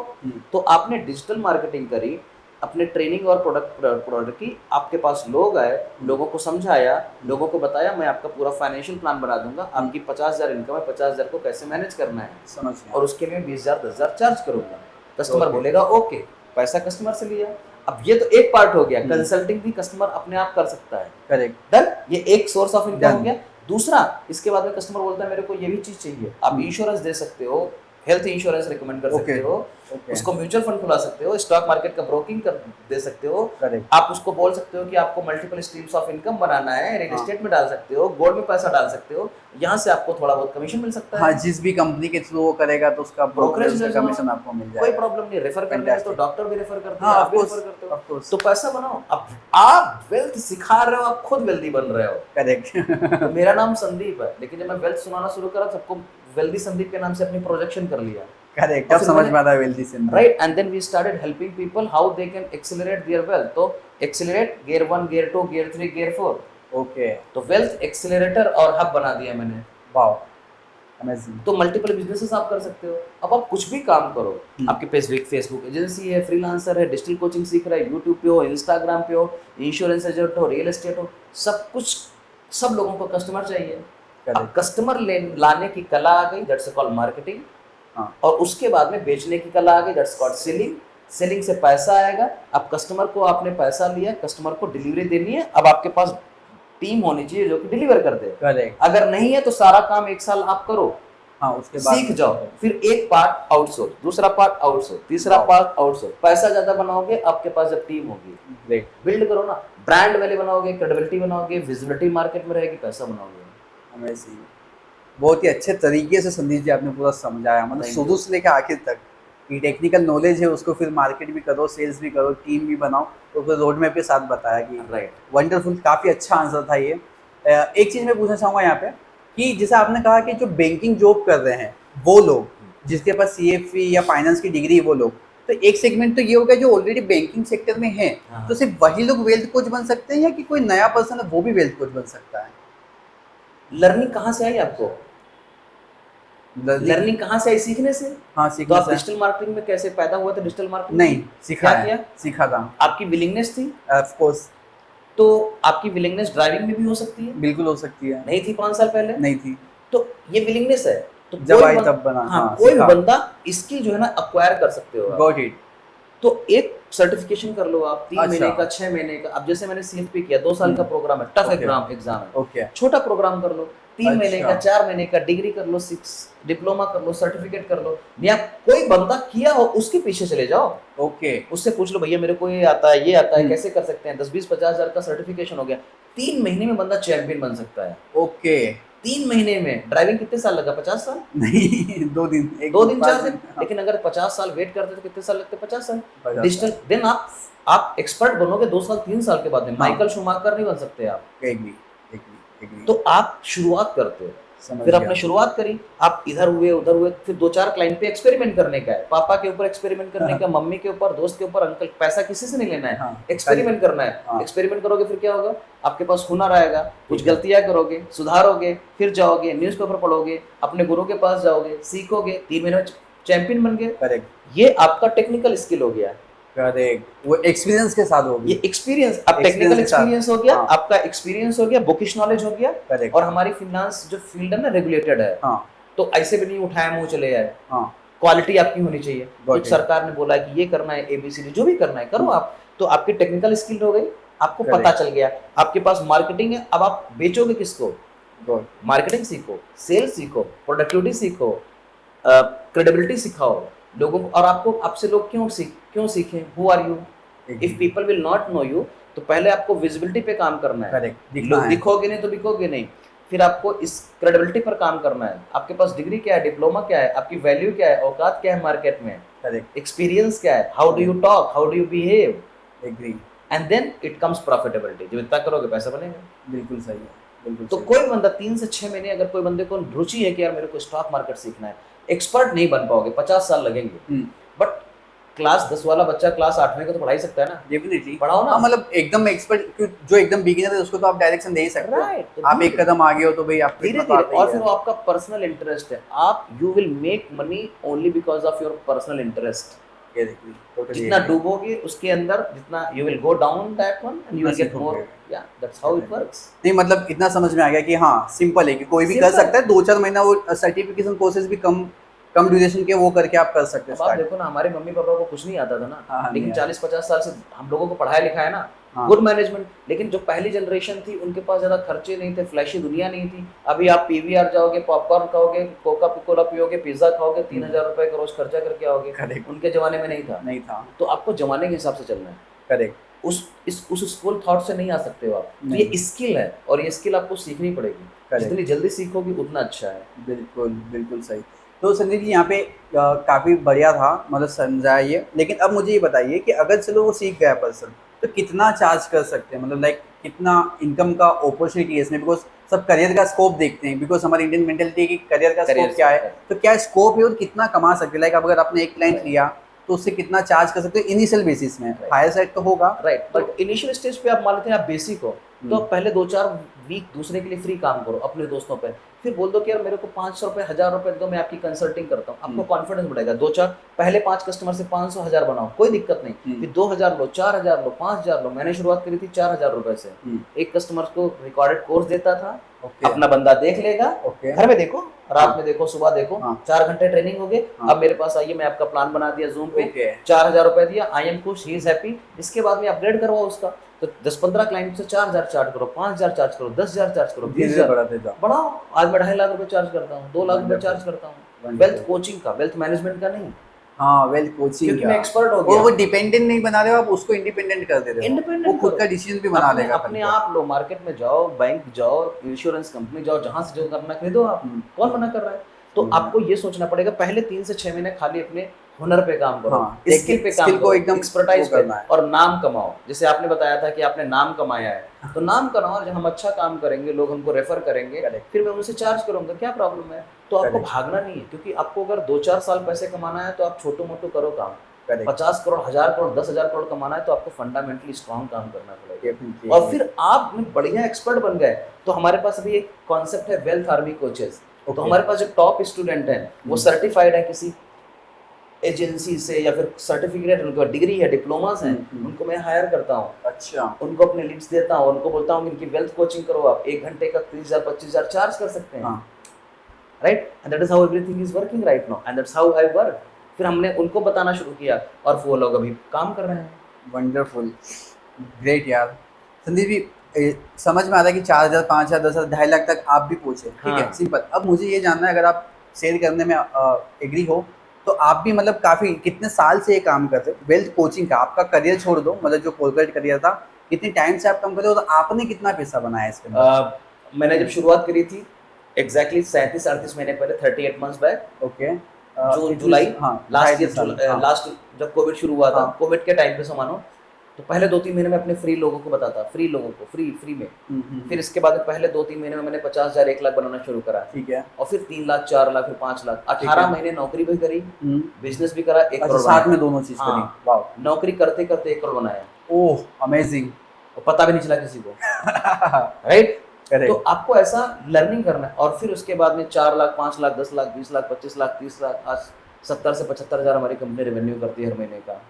तो आपने डिजिटल मार्केटिंग करी, अपने ट्रेनिंग और प्रोडक्ट की, आपके पास लोग आए, लोगों को समझाया, लोगों को बताया मैं आपका पूरा फाइनेंशियल प्लान बना दूंगा, आपकी 50,000 इनकम है, 50,000 को कैसे मैनेज करना है,
समझ गया।
और उसके लिए 20,000 10,000 चार्ज करूंगा। Customer
Okay.
बोलेगा ओके, पैसा कस्टमर से लिया। अब ये तो एक पार्ट हो गया, कंसल्टिंग भी कस्टमर अपने आप कर सकता है।
करेक्ट।
डन, ये एक सोर्स ऑफ इनकम हो
Done.
गया। दूसरा, इसके बाद में कस्टमर बोलता है मेरे को ये भी चीज चाहिए, आप इंश्योरेंस दे सकते हो, हेल्थ इंश्योरेंस रिकमेंड कर सकते हो, उसको म्यूचुअल फंड खुला सकते हो, स्टॉक मार्केट का ब्रोकिंग कर दे सकते हो।
करेक्ट।
आप उसको बोल सकते हो कि आपको मल्टीपल स्ट्रीम्स ऑफ इनकम बनाना है, रियल एस्टेट में डाल सकते हो, गोल्ड में पैसा डाल सकते हो, यहाँ से आपको थोड़ा बहुत कमीशन मिल सकता है।
हाँ, जिस भी कंपनी के थ्रू वो करेगा तो उसका
ब्रोकरेज
ब्रोकरेज का कमीशन आपको मिल जाएगा।
कोई प्रॉब्लम नहीं, रेफर करने में तो
Fantastic.
डॉक्टर भी रेफर करते हैं,
हाँ,
आप भी
of
रेफर
course,
करते
of
हो,
course.
तो पैसा बनाओ। अब आप वेल्थ सिखा रहे हो, आप खुद वेल्दी बन रहे हो।
करेक्ट।
तो मेरा नाम संदीप है, लेकिन जब मैं वेल्थ सुनाना शुरू करा, सबको वेल्दी संदीप के नाम से अपनी प्रोजेक्शन कर लिया।
करेक्ट, अब समझ में आता है wealthy Singh.
Right, and then we started helping people how they can accelerate their wealth. तो accelerate gear 1, gear 2, gear 3, gear 4।
Okay.
तो वेल्थ एक्सेलरेटर और हब बना दिया मैंने।
Wow, amazing.
तो मल्टीपल बिजनेसेस आप कर सकते हो। अब आप कुछ भी काम करो, आपके फेसबुक एजेंसी है, फ्रीलांसर है, डिजिटल कोचिंग सीख रहा है, यूट्यूब पे हो, इंस्टाग्राम पे हो, इंश्योरेंस एजेंट हो, रियल एस्टेट हो, सब कुछ, सब लोगों को कस्टमर चाहिए। अब कस्टमर लाने की कला आ गई, दैट्स कॉल्ड मार्केटिंग। और उसके बाद में बेचने की कला आ गई, दैट्स कॉल्ड सेलिंग। सेलिंग से पैसा आएगा। अब कस्टमर को आपने पैसा लिया, कस्टमर को डिलीवरी देनी है, अब आपके पास टीम होनी चाहिए जो कि डिलीवर कर दे।
करेक्ट।
अगर नहीं है तो सारा काम एक साल आप करो,
हाँ, उसके बाद
सीख जाओ, फिर एक पार्ट आउटसोर्स, दूसरा पार्ट आउटसोर्स, तीसरा पार्ट आउटसोर्स। पैसा ज्यादा बनाओगे आपके पास जब टीम होगी।
ग्रेट।
बिल्ड करो ना, ब्रांड वैल्यू बनाओगे, क्रेडिबिलिटी बनाओगे, विजिबिलिटी मार्केट में रहेगी, पैसा बनाओगे।
अमेजिंग। बहुत ही अच्छे तरीके से संदीप जी आपने पूरा समझाया, मतलब शुरू से लेकर आखिर तक कि टेक्निकल नॉलेज है उसको फिर मार्केट भी करो, सेल्स भी करो, टीम भी बनाओ, तो फिर रोड मैप के साथ बताया कि
राइट।
वंडरफुल, काफ़ी अच्छा आंसर था ये। एक चीज़ मैं पूछना चाहूँगा यहाँ पे कि जैसे आपने कहा कि जो बैंकिंग जॉब कर रहे हैं वो लोग जिसके पास CFA या फाइनेंस की डिग्री है वो लोग, तो एक सेगमेंट तो ये होगा जो ऑलरेडी बैंकिंग सेक्टर में है, तो सिर्फ वही लोग वेल्थ कोच बन सकते हैं या कि कोई नया पर्सन है वो भी वेल्थ कोच बन सकता है?
लर्निंग कहाँ से आई आपको? लर्निंग कहाँ से आई? सीखने से।
हाँ,
तो
सीखने
आप
से।
डिजिटल मार्केटिंग में कैसे पैदा हुआ था? डिजिटल मार्केटिंग
नहीं, सीखा
क्या किया?
सीखा था।
आपकी विलिंगनेस थी,
ऑफ कोर्स।
तो आपकी विलिंगनेस ड्राइविंग में भी हो सकती है।
बिल्कुल हो सकती है।
नहीं थी 5 साल पहले?
नहीं थी।
तो ये विलिंगनेस है। तो
जब आई तब बना।
हाँ, कोई बंदा स्किल जो है ना अक्वायर कर सकते हो।
Got it.
तो एक सर्टिफिकेशन कर लो आप, 3
अच्छा।
महीने का, 6 महीने का। अब जैसे मैंने CFP किया, 2 साल का प्रोग्राम है, टफ एग्जाम है।
ओके।
छोटा प्रोग्राम कर लो, 3 महीने का,
अच्छा।
4 महीने का, डिग्री कर लो, 6 डिप्लोमा कर लो, सर्टिफिकेट कर लो, या कोई बंदा किया हो उसके पीछे चले जाओ।
ओके।
उससे पूछ लो भैया मेरे को ये आता है, ये आता है, कैसे कर सकते हैं? 10-20-50 हज़ार का सर्टिफिकेशन हो गया, 3 महीने में बंदा चैंपियन बन सकता है।
ओके।
3 महीने में। ड्राइविंग कितने साल लगा? 50 साल?
नहीं, 2 दिन,
2 दिन 4 दिन। लेकिन अगर 50 साल वेट करते तो कितने साल लगते? 50 साल। डिजिटल देन आप एक्सपर्ट बनोगे 2 साल 3 साल के बाद में। माइकल शूमाकर नहीं बन सकते आप।
एग्री।
तो आप शुरुआत करते हो, फिर आपने शुरुआत करी, आप इधर हुए उधर हुए, फिर 2-4 क्लाइंट पे एक्सपेरिमेंट करने का है, पापा के ऊपर एक्सपेरिमेंट करने का, मम्मी के ऊपर, दोस्त के ऊपर, अंकल, पैसा किसी से नहीं लेना है, एक्सपेरिमेंट करना है। एक्सपेरिमेंट करोगे फिर क्या होगा? आपके पास हुनर आएगा, कुछ गलतियां करोगे, सुधारोगे, फिर जाओगे, न्यूज़पेपर पढ़ोगे, अपने गुरु के पास जाओगे, सीखोगे, 3 महीने में चैंपियन बन गए।
करेक्ट।
ये आपका टेक्निकल स्किल हो गया।
करेक्ट, वो एक्सपीरियंस के साथ हो गया।
ये एक्सपीरियंस, अब टेक्निकल एक्सपीरियंस हो गया, आपका एक्सपीरियंस हो गया, बुकिश नॉलेज हो गया।
करेक्ट।
और हमारी फाइनेंस जो फील्ड है ना, रेगुलेटेड है। तो ऐसे भी नहीं उठाया मुंह चले आए। क्वालिटी आपकी होनी चाहिए। कुछ सरकार ने बोला कि ये करना है, ABCD जो भी करना है करो आप। तो आपकी टेक्निकल स्किल हो गई, आपको पता चल गया, आपके पास मार्केटिंग है। अब आप बेचोगे किसको? मार्केटिंग सीखो, सेल्स सीखो, प्रोडक्टिविटी सीखो, क्रेडिबिलिटी सिखाओ लोगों को। और आपको, आपसे लोग क्यों सीखें? Who are you? If people will not know you, तो पहले आपको विजिबिलिटी पे काम करना है। लोग दिखोगे नहीं तो बिकोगे नहीं। फिर आपको इस क्रेडिबिलिटी पर काम करना है। आपके पास डिग्री क्या है, डिप्लोमा क्या है, आपकी वैल्यू क्या है, औकात क्या है मार्केट में, एक्सपीरियंस क्या है, how do you talk, how do you behave.
Agree.
And then it comes profitability. जब इतना करोगे पैसा बनेगा।
बिल्कुल सही है।
तो कोई बंदा 3 से 6 महीने, अगर कोई बंदे को रुचि है कि यार मेरे को स्टॉक मार्केट सीखना है, एक्सपर्ट नहीं बन पाओगे, 50 साल लगेंगे, बट क्लास 10 वाला बच्चा क्लास 8वें का तो पढ़ा ही सकता है ना,
डेफिनेटली
पढ़ाओ ना।
हाँ, मतलब एकदम एक्सपर्ट जो एकदम बिगिनर है उसको तो आप डायरेक्शन दे ही सकते हो।
राइट, तो
आप एक कदम आगे हो तो भाई आपको
धीरे
इतना तो
धीरे,
आता ही
और
है।
फिर वो आपका पर्सनल इंटरेस्ट है, आप you will make money only because of your personal interest.
Exactly, totally
जितना
agree।
डूबोगे उसके अंदर, जितना you will go down that one and you
उतना
विल गेट
सीखोगे।
मोर, या दैट्स हाउ इट वर्क्स।
नहीं मतलब इतना समझ में आ गया कि हाँ सिंपल है कि कोई भी कर
सिंपल।
सकता है, 2-4 महीना वो सर्टिफिकेशन कोर्सेज भी कम कम ड्यूरेशन के वो करके आप कर सकते हो
अब आप
स्टार्ट।
देखो ना, हमारे मम्मी पापा को कुछ नहीं आता था ना,
हाँ हाँ नहीं
लेकिन
यार।
40-50 साल से हम लोगों को पढ़ाया लिखाया ना,
हाँ
गुड मैनेजमेंट। लेकिन जो पहली जनरेशन थी उनके पास ज़्यादा खर्चे नहीं थे, फ्लैशी दुनिया नहीं थी। अभी आप पीवीआर जाओगे, पॉपकॉर्न खाओगे, कोका कोला पियोगे, पिज्ज़ा खाओगे, 3000 रुपए का रोज खर्चा करके आओगे।
करेक्ट।
उनके ज़माने में नहीं था।
नहीं था।
तो आपको ज़माने के हिसाब से चलना है,
करेक्ट।
उस स्कूल थॉट से नहीं आ सकते हो आप। तो ये
नहीं।
स्किल है, और ये स्किल आपको सीखनी पड़ेगी।
करेक्ट।
जितनी जल्दी सीखोगे उतना अच्छा है।
बिल्कुल बिल्कुल सही। तो संदीप जी यहाँ पे काफ़ी बढ़िया था, मतलब समझाया ये। लेकिन अब मुझे ये बताइए कि अगर चलो वो सीख गया पर्सन तो कितना चार्ज कर सकते हैं, मतलब लाइक कितना इनकम का अपॉर्चुनिटी है इसमें, बिकॉज सब करियर का स्कोप देखते हैं, बिकॉज हमारी इंडियन मेंटेलिटी है कि करियर का
करियर
स्कोप क्या है।
से
तो क्या स्कोप है और कितना कमा सकते हैं, लाइक अगर आपने एक क्लाइंट
Right.
लिया तो उससे कितना चार्ज कर सकते हो इनिशियल बेसिस में,
Right.
हायर साइड तो होगा।
राइट, बट इनिशियल स्टेज पे आप मान लेते हैं आप बेसिक हो, तो आप पहले 2-4 वीक दूसरे के लिए फ्री काम करो अपने दोस्तों पे। फिर बोल दो कि यार मेरे को 500 रुपये, 1000 रुपये दो, मैं आपकी कंसल्टिंग करता हूँ। आपको कॉन्फिडेंस बढ़ेगा। 2-4 पहले 5 कस्टमर से 500, 1000 बनाओ, कोई दिक्कत नहीं। फिर 2000 लो, 4000 लो, 5000 लो। मैंने शुरुआत करी थी 4000 रुपये से। एक कस्टमर को रिकॉर्डेड कोर्स देता था, अपना बंदा देख लेगा,
ओके।
घर में देखो, रात में देखो, सुबह देखो,
हाँ।
4 घंटे ट्रेनिंग हो गए।
हाँ।
अब मेरे पास आइए, मैं आपका प्लान बना दिया जूम पे,
ओके।
4000 रुपये दिया, आई एम खुश, ही इज हैप्पी। इसके बाद में अपग्रेड करवाओ उसका, तो 10-15 क्लाइंट से 4000 चार्ज करो, 5000 चार्ज करो, 10,000 चार्ज करो,
धीरे
20,000
बढ़ाते जाओ।
बढ़ाओ। आज मैं 2.5 लाख रुपए चार्ज करता हूँ, 2 लाख रुपए
Wonderful.
चार्ज करता हूँ।
Wonderful.
वेल्थ कोचिंग का, वेल्थ मैनेजमेंट का नहीं,
हाँ वेल्थ कोचिंग
क्योंकि
का।
मैं एक्सपर्ट हो
और
गया।
वो डिपेंडेंट नहीं बना रहे हो आप, उसको इंडिपेंडेंट कर दे रहे हो।
इंडिपेंडेंट
वो खुद
करो।
का डिसीजन भी बना
अपने
लेगा
अपने
अपन को।
आप लो, मार्केट में जाओ, बैंक जाओ, इंश्योरेंस कंपनी जाओ, जहां से जो करना खरीदो आप। कौन मना कर रहा है? तो आपको ये सोचना पड़ेगा, पहले 3 से 6 महीने खाली अपने हुनर पे काम करो,
हाँ,
स्किल पे काम
स्किल को
करो,
एकदम
एक्सपर्टाइज
वो
पे,
करना है।
और नाम कमाओ। जैसे आपने बताया था कि आपने नाम कमाया है, तो नाम कमाओ। जब हम अच्छा काम करेंगे, लोग हमको रेफर करेंगे,
Correct.
फिर मैं उनसे चार्ज करूंगा, क्या प्रॉब्लम है? तो आपको
Correct.
भागना नहीं है, क्योंकि आपको अगर 2-4 साल पैसे कमाना है तो आप छोटू मोटू करो काम।
Correct.
50 करोड़, 1000 करोड़, 10,000 करोड़ कमाना है तो आपको फंडामेंटली स्ट्रॉन्ग काम करना पड़ेगा।
Definitely.
और फिर आप बढ़िया एक्सपर्ट बन गए, तो हमारे पास अभी एक कॉन्सेप्ट है वेल्थ आर्मी कोचेस। तो
Okay.
हमारे पास जो टॉप स्टूडेंट हैं वो सर्टिफाइड है किसी एजेंसी से, या फिर सर्टिफिकेट, उनका डिग्री है, डिप्लोमास हैं, उनको मैं हायर करता हूँ।
अच्छा।
उनको अपने लीड्स देता हूँ, उनको बोलता हूँ कि इनकी वेल्थ कोचिंग करो आप, 1 घंटे का 30,000 25,000 चार्ज कर सकते हैं। Right, and that is how everything is working right now, and that's how I work. फिर हमने उनको बताना शुरू किया, और वो लोग अभी काम कर रहे हैं।
वंडरफुल, ग्रेट यार। संदीप जी समझ में आ रहा है कि 4,000, 5,000, 10,000, 2.5 लाख तक आप भी पहुंचे, ठीक है,
हाँ।
सिंपल। अब मुझे ये जानना है, अगर आप शेयर करने में एग्री हो तो आप भी मतलब काफ़ी कितने साल से ये काम करते हो वेल्थ कोचिंग का? आपका करियर छोड़ दो, मतलब जो कॉर्पोरेट करियर था, कितने टाइम से आप काम करते हो, तो आपने कितना पैसा बनाया इसके अंदर?
मैंने जब शुरुआत करी थी एग्जैक्टली 37-38 महीने पहले, 38 मंथ्स बैक,
ओके।
जून जुलाई,
हाँ,
लास्ट ईयर,
2.5 साल, हाँ।
लास्ट जब कोविड शुरू हुआ था,
हाँ।
कोविड के टाइम पे से मानो, तो पहले 2-3 महीने में अपने फ्री लोगों को बताता, फ्री लोगों को, फ्री में। फिर इसके बाद पहले 2-3 महीने में मैंने 50,000 1 लाख बनाना शुरू करा,
ठीक है।
और फिर 3 लाख, 4 लाख, फिर 5 लाख। 18 महीने नौकरी भी करी, बिजनेस भी करा, 1
अच्छा,
करोड़
साथ
बनाया।
में दोनों चीज करी।
हाँ।
वाओ,
नौकरी करते करते 1 करोड़ बनाया,
ओह अमेजिंग।
और पता भी नहीं चला किसी को। राइट, तो आपको ऐसा लर्निंग करना है। और फिर उसके बाद में 4 लाख, 5 लाख, 10 लाख, 20 लाख, 25 लाख, 30 लाख, आज 70 से 75,000 हमारी कंपनी रेवेन्यू करती है हर महीने का।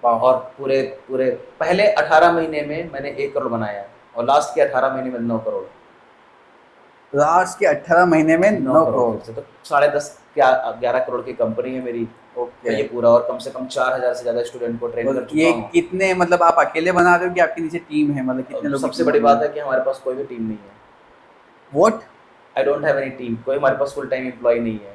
और पूरे पहले 18 महीने में मैंने 1 करोड़ बनाया, और लास्ट के 18 महीने में 9 करोड़।
लास्ट के 18 महीने में 9 करोड़
से, तो 10.5 या 11 करोड़ की कंपनी है मेरी।
ओके।
ये पूरा, और कम से कम 4,000 से ज्यादा स्टूडेंट को ट्रेन कर
और
चुका
ये
हूँ।
कितने, मतलब आप अकेले बना रहे हो कि आपके नीचे टीम है, मतलब कितने लोग?
सबसे बड़ी बात है कि हमारे पास कोई भी टीम नहीं है।
What?
I don't have any team, कोई हमारे पास फुल टाइम एम्प्लॉय नहीं है,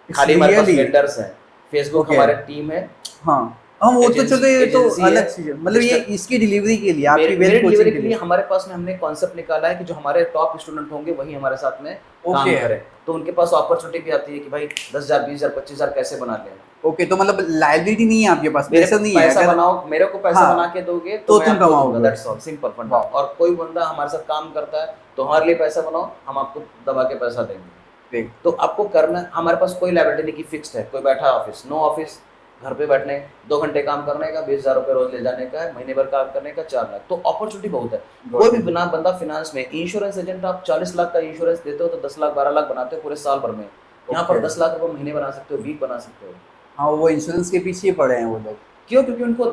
खाली हमारे पास वेंडर्स हैं। Facebook
Okay.
हमारे टीम है।
हाँ हम वो तो चलो, ये तो
एजेंसी है।
अलग चीज है, मतलब ये इसकी डिलीवरी के लिए, आपकी
मेरी
वेल्थ
डिलीवरी
कोचिंग
के लिए हमारे पास में हमने कॉन्सेप्ट निकाला है कि जो हमारे टॉप स्टूडेंट होंगे वही हमारे साथ में काम
Okay.
करें। तो उनके पास अपॉर्चुनिटी भी आती है कि भाई 10,000, 20,000, 25,000 कैसे बना लें।
ओके, तो मतलब लाइबिलिटी नहीं है आपके पास,
मेरे
पैसा
को
नहीं है,
पैसा
अगर
बनाओ, मेरे को पैसा
हाँ,
बना के दोगे
तो
मैं
तुम
आपको
कमाओगे।
दूंगा, दैट्स ऑल, सिंपल फंडा। और कोई बंदा हमारे साथ काम करता है तो हमारे लिए पैसा बनाओ, हम आपको दबा के पैसा देंगे। तो आपको करना, हमारे पास कोई लायबिलिटी नहीं कि फिक्स्ड है, कोई बैठा ऑफिस, नो ऑफिस, घर पे बैठने 2 घंटे काम करने का 20,000 रुपये रोज ले जाने का है, महीने भर काम करने का 4 लाख। तो अपॉर्चुनिटी बहुत है। कोई भी बिना बंदा फिनांस में, इंश्योरेंस एजेंट आप 40 लाख का इंश्योरेंस देते हो तो 10 लाख 12 लाख बनाते हो पूरे साल भर में। यहाँ पर 10 लाख रुपये महीने बना सकते हो, वीक बना सकते हो।
हाँ, वो इंश्योरेंस के पीछे ही पड़े हैं वो लोग।
क्यों? क्योंकि उनको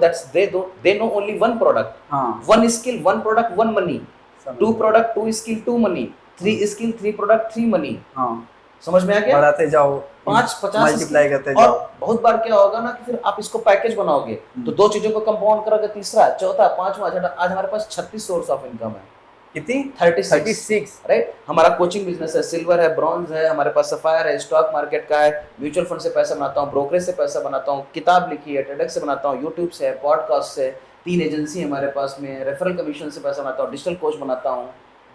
they no only one product,
हाँ,
one skill one product one money,
समझ
टू
गया।
Product two skill two money, three skill three product three money.
हाँ,
समझ में आ गया?
बढ़ाते जाओ,
5-50
मल्टीप्लाई करते
और
जाओ।
बहुत बार क्या होगा ना कि फिर आप इसको पैकेज बनाओगे तो 2 चीजों को कंपाउंड करोगे, तीसरा, चौथा, पांचवा, छठा। आज हमारे पास 36 सोर्स ऑफ इनकम है।
कितनी?
36, राइट। हमारा कोचिंग बिजनेस है, सिल्वर है, ब्रॉन्ज है, हमारे पास सफायर है, स्टॉक मार्केट का है, म्यूचुअल फंड से पैसा बनाता हूँ, ब्रोकरेज से पैसा बनाता हूँ, किताब लिखी है, टेडेक्स से बनाता हूँ, यूट्यूब से है, पॉडकास्ट से, 3 एजेंसी है हमारे पास में, रेफरल कमीशन से पैसा बनाता हूँ, डिजिटल कोच बनाता हूँ।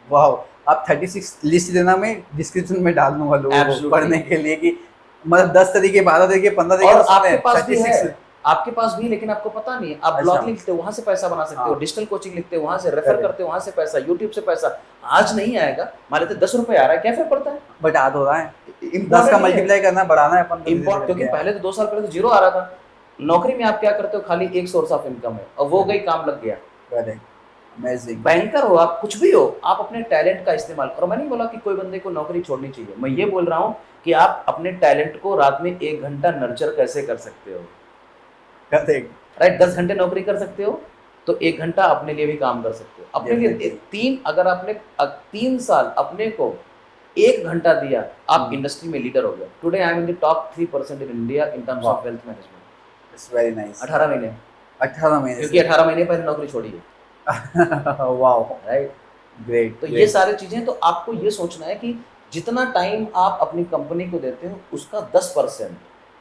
वाह, आप 36 लिस्ट देना, मैं डिस्क्रिप्शन में डाल दूंगा लोगों को
Absolutely.
पढ़ने के लिए कि मतलब 10 तरीके, 12 तरीके, 15 तरीके।
और
उसमें
आपके पास भी
36
है, आपके पास भी, लेकिन आपको पता नहीं है। आप
अच्छा।
ब्लॉग लिखते हो, वहां से पैसा बना सकते हो,
हाँ।
डिजिटल कोचिंग लिखते हो, वहां से रेफर
Correct.
करते हो, वहां से पैसा, यूट्यूब से पैसा। आज नहीं आएगा, मान लेते 10 रुपए आ रहा है, क्या फर्क पड़ता है?
बट याद हो रहा है 10 का
Important नहीं है।
मल्टीप्लाई करना, बढ़ाना है अपन को।
इम्पोर्ट, क्योंकि पहले तो 2 साल पहले तो 0 आ रहा था। नौकरी में आप क्या करते हो? खाली एक सोर्स ऑफ इनकम है और वो गई, काम लग गया।
Correct, amazing.
बैंकर हो आप, कुछ भी हो, आप अपने टैलेंट का इस्तेमाल करो। मैं नहीं बोला कि कोई बंदे को नौकरी छोड़नी चाहिए, मैं ये बोल रहा हूँ कि आप अपने टैलेंट को रात में 1 घंटा नर्चर कैसे कर सकते हो,
करेक्ट,
राइट। 10 घंटे नौकरी कर सकते हो तो 1 घंटा अपने लिए भी काम कर सकते हो। अपने लिए 3, अगर आपने 3 साल अपने को 1 घंटा दिया, आप इंडस्ट्री में लीडर हो गए। Today I am in the top 3% in India in terms of wealth management.
It's very nice.
18 महीने,
18 महीने
क्योंकि 18 महीने पहले नौकरी छोड़ी है,
वाओ,
राइट।
ग्रेट।
तो ये सारी चीजें, तो आपको ये सोचना है कि जितना टाइम आप अपनी कंपनी को देते हो उसका 10%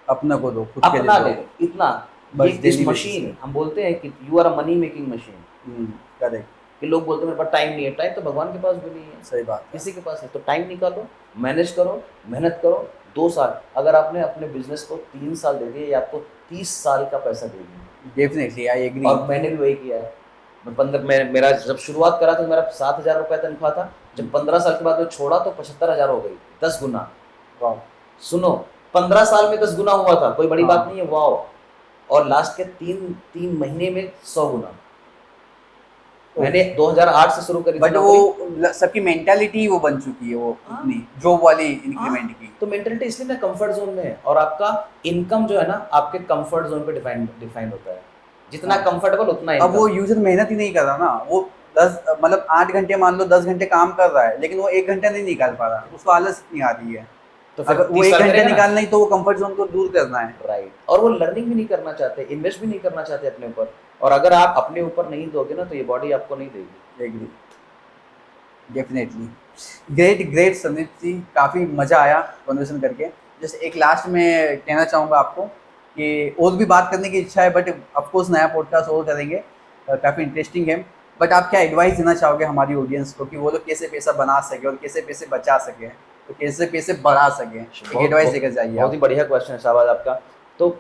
अपना को दो, खुद के
अपना
लिए
ले, इतना।
बस
ये इस
daily
मशीन,
basis
हम बोलते हैं कि you are a money making machine.
पे। करेक्ट,
कि लोग बोलते हैं मेरे पास टाइम नहीं है। टाइम तो भगवान के पास भी नहीं है,
सही बात है।
किसी के पास है। तो टाइम निकालो, मैनेज करो, मेहनत करो। 2 साल अगर आपने अपने बिजनेस को 3 साल दे दिए, ये आपको 30 साल का पैसा देगी।
Definitely, I agree.
और मैंने भी वही किया है। मेरा जब शुरुआत करा तो मेरा 7,000 रुपये तनख्वाह था। जब 15 साल के बाद मैं छोड़ा तो 75,000 हो गई, 10 गुना।
वाओ,
सुनो, 15 साल में 10 गुना हुआ था, कोई बड़ी
हाँ।
बात नहीं है, वाओ। और लास्ट के 3 महीने में 100 गुना। मैंने 2008 से शुरू करी थी
बट
नौकरी।
वो सबकी मेंटालिटी वो बन चुकी है, वो
हाँ।
इतनी जॉब वाली इंक्रीमेंट की।
तो मेंटलिटी इसलिए ना कंफर्ट जोन में है, और आपका इनकम जो है ना आपके कंफर्ट जोन पे डिफाइन होता है। जितना
हाँ।
कंफर्टेबल उतना
अब वो
income।
यूजर मेहनत ही नहीं कर रहा ना, वो 10 मतलब 8 घंटे, मान लो 10 घंटे काम कर रहा है, लेकिन वो 1 घंटा नहीं निकाल पा रहा, उसको आलस नहीं आ रही है।
तो फिर
अगर वो
30
1
साल
घंटे
करेगा ना।
निकालना ही, तो वो कंफर्ट जोन को दूर करना है।
राइट। और वो लर्निंग भी नहीं करना चाहते, इन्वेस्ट भी नहीं करना चाहते अपने ऊपर। और अगर आप अपने ऊपर नहीं दोगे ना तो ये बॉडी आपको नहीं देगी।
Agree, definitely. Great great Sandeep ji, काफ़ी मज़ा आया कन्वर्सेशन करके। जैसे एक लास्ट में कहना चाहूँगा आपको कि और भी बात करने की इच्छा है, बट ऑफकोर्स नया पॉडकास्ट और करेंगे, काफ़ी इंटरेस्टिंग है। बट आप क्या एडवाइस देना चाहोगे हमारी ऑडियंस को कि वो लोग कैसे पैसा बना सके और कैसे पैसे बचा सके, तो कैसे पैसे बढ़ा सके? एक एडवाइस देकर जाइए।
बहुत ही बढ़िया क्वेश्चन है शाबाश आपका। तो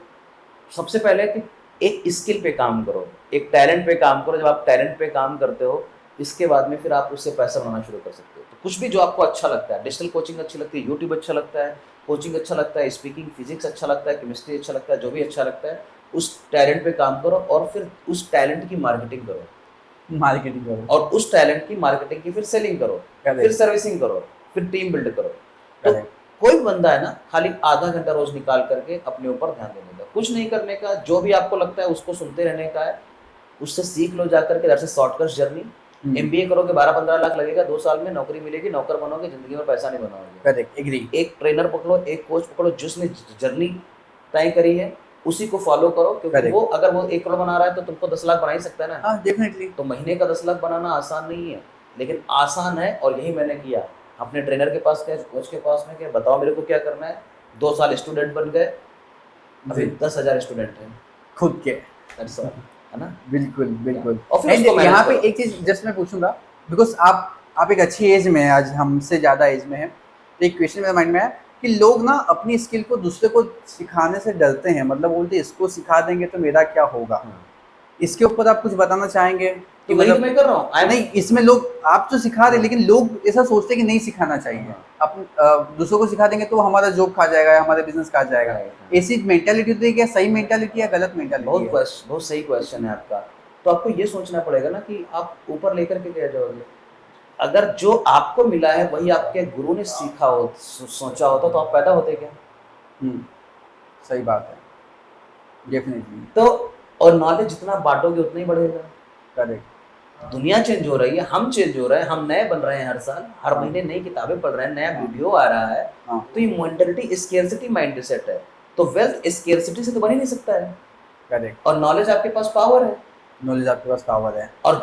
सबसे पहले कि एक स्किल पे काम करो, एक टैलेंट पे काम करो। जब आप टैलेंट पे काम करते हो, इसके बाद में फिर आप उससे पैसा बनाना शुरू कर सकते हो। तो कुछ भी जो आपको अच्छा लगता है, डिजिटल कोचिंग अच्छी लगती है, यूट्यूब अच्छा लगता है, कोचिंग अच्छा लगता है, स्पीकिंग, फिजिक्स अच्छा लगता है, केमिस्ट्री अच्छा लगता है, जो भी अच्छा लगता है, उस टैलेंट पे काम करो और फिर उस टैलेंट की मार्केटिंग करो,
मार्केटिंग करो,
और उस टैलेंट की मार्केटिंग की फिर सेलिंग करो, फिर सर्विसिंग करो, फिर टीम बिल्ड करो। तो कोई बंदा है ना, खाली आधा घंटा रोज निकाल करके अपने ऊपर ध्यान देने का, कुछ नहीं करने का, जो भी आपको लगता है उसको सुनते रहने का है, उससे सीख लो जाकर के। That's a shortcut journey. MBA करोगे 12-15 लाख लगेगा, 2 साल में नौकरी मिलेगी, नौकर बनोगे, जिंदगी में पैसा नहीं बनाओगे।
Correct, agree.
एक ट्रेनर पकड़ो, एक कोच पकड़ो जिसने जर्नी तय करी है, उसी को फॉलो करो, क्योंकि
Correct.
वो अगर वो 1 करोड़ बना रहा है तो तुमको 10 लाख बना ही सकता है ना।
हाँ, डेफिनेटली।
तो महीने का 10 लाख बनाना आसान नहीं है, लेकिन आसान है। और यही मैंने किया। अपने ट्रेनर के पास गए, कोच के पास में गए, बताओ मेरे को क्या करना है। 2 साल स्टूडेंट बन गए, अभी 10,000 स्टूडेंट हैं
खुद के।
That's all, है ना।
बिल्कुल बिल्कुल।
और फिर
एंड
उसको manage
यहाँ पे
करो।
एक चीज जस्ट मैं पूछूंगा, बिकॉज आप एक अच्छी एज में हैं, आज हमसे ज़्यादा एज में है, तो एक क्वेश्चन मेरे माइंड में है कि लोग ना अपनी स्किल को दूसरे को सिखाने से डरते हैं, मतलब बोलते हैं इसको सिखा देंगे तो मेरा क्या होगा। इसके ऊपर आप कुछ बताना चाहेंगे?
तो वही तो मैं कर रहा हूँ।
नहीं, इसमें लोग आप तो सिखा रहे, लेकिन लोग ऐसा सोचते हैं कि नहीं सिखाना चाहिए, अपन दूसरों को सिखा देंगे तो हमारा जॉब खा जाएगा, हमारा बिजनेस खा जाएगा। ऐसी मेंटालिटी होती है, क्या सही मेंटालिटी या गलत मेंटालिटी है?
बहुत सही क्वेश्चन है आपका। तो आपको ये सोचना पड़ेगा ना कि आप ऊपर लेकर के क्या जाओगे। अगर जो आपको मिला है वही आपके गुरु ने सीखा हो, सोचा होता, तो आप पैदा होते क्या?
सही बात है, डेफिनेटली।
तो और नॉलेज जितना बांटोगे उतना ही बढ़ेगा।
करेक्ट।
दुनिया चेंज हो रही है, हम चेंज हो रहे हैं, हम नए बन रहे हैं हर साल, हर महीने नई किताबें पढ़ रहे हैं, नया वीडियो आ रहा है। तो ये मेंटालिटी स्केर्सिटी माइंडसेट है। तो वेल्थ स्केर्सिटी से तो बन ही नहीं सकता है।
करेक्ट।
और नॉलेज आपके पास पावर है।
नॉलेज आपके पास पावर है।
और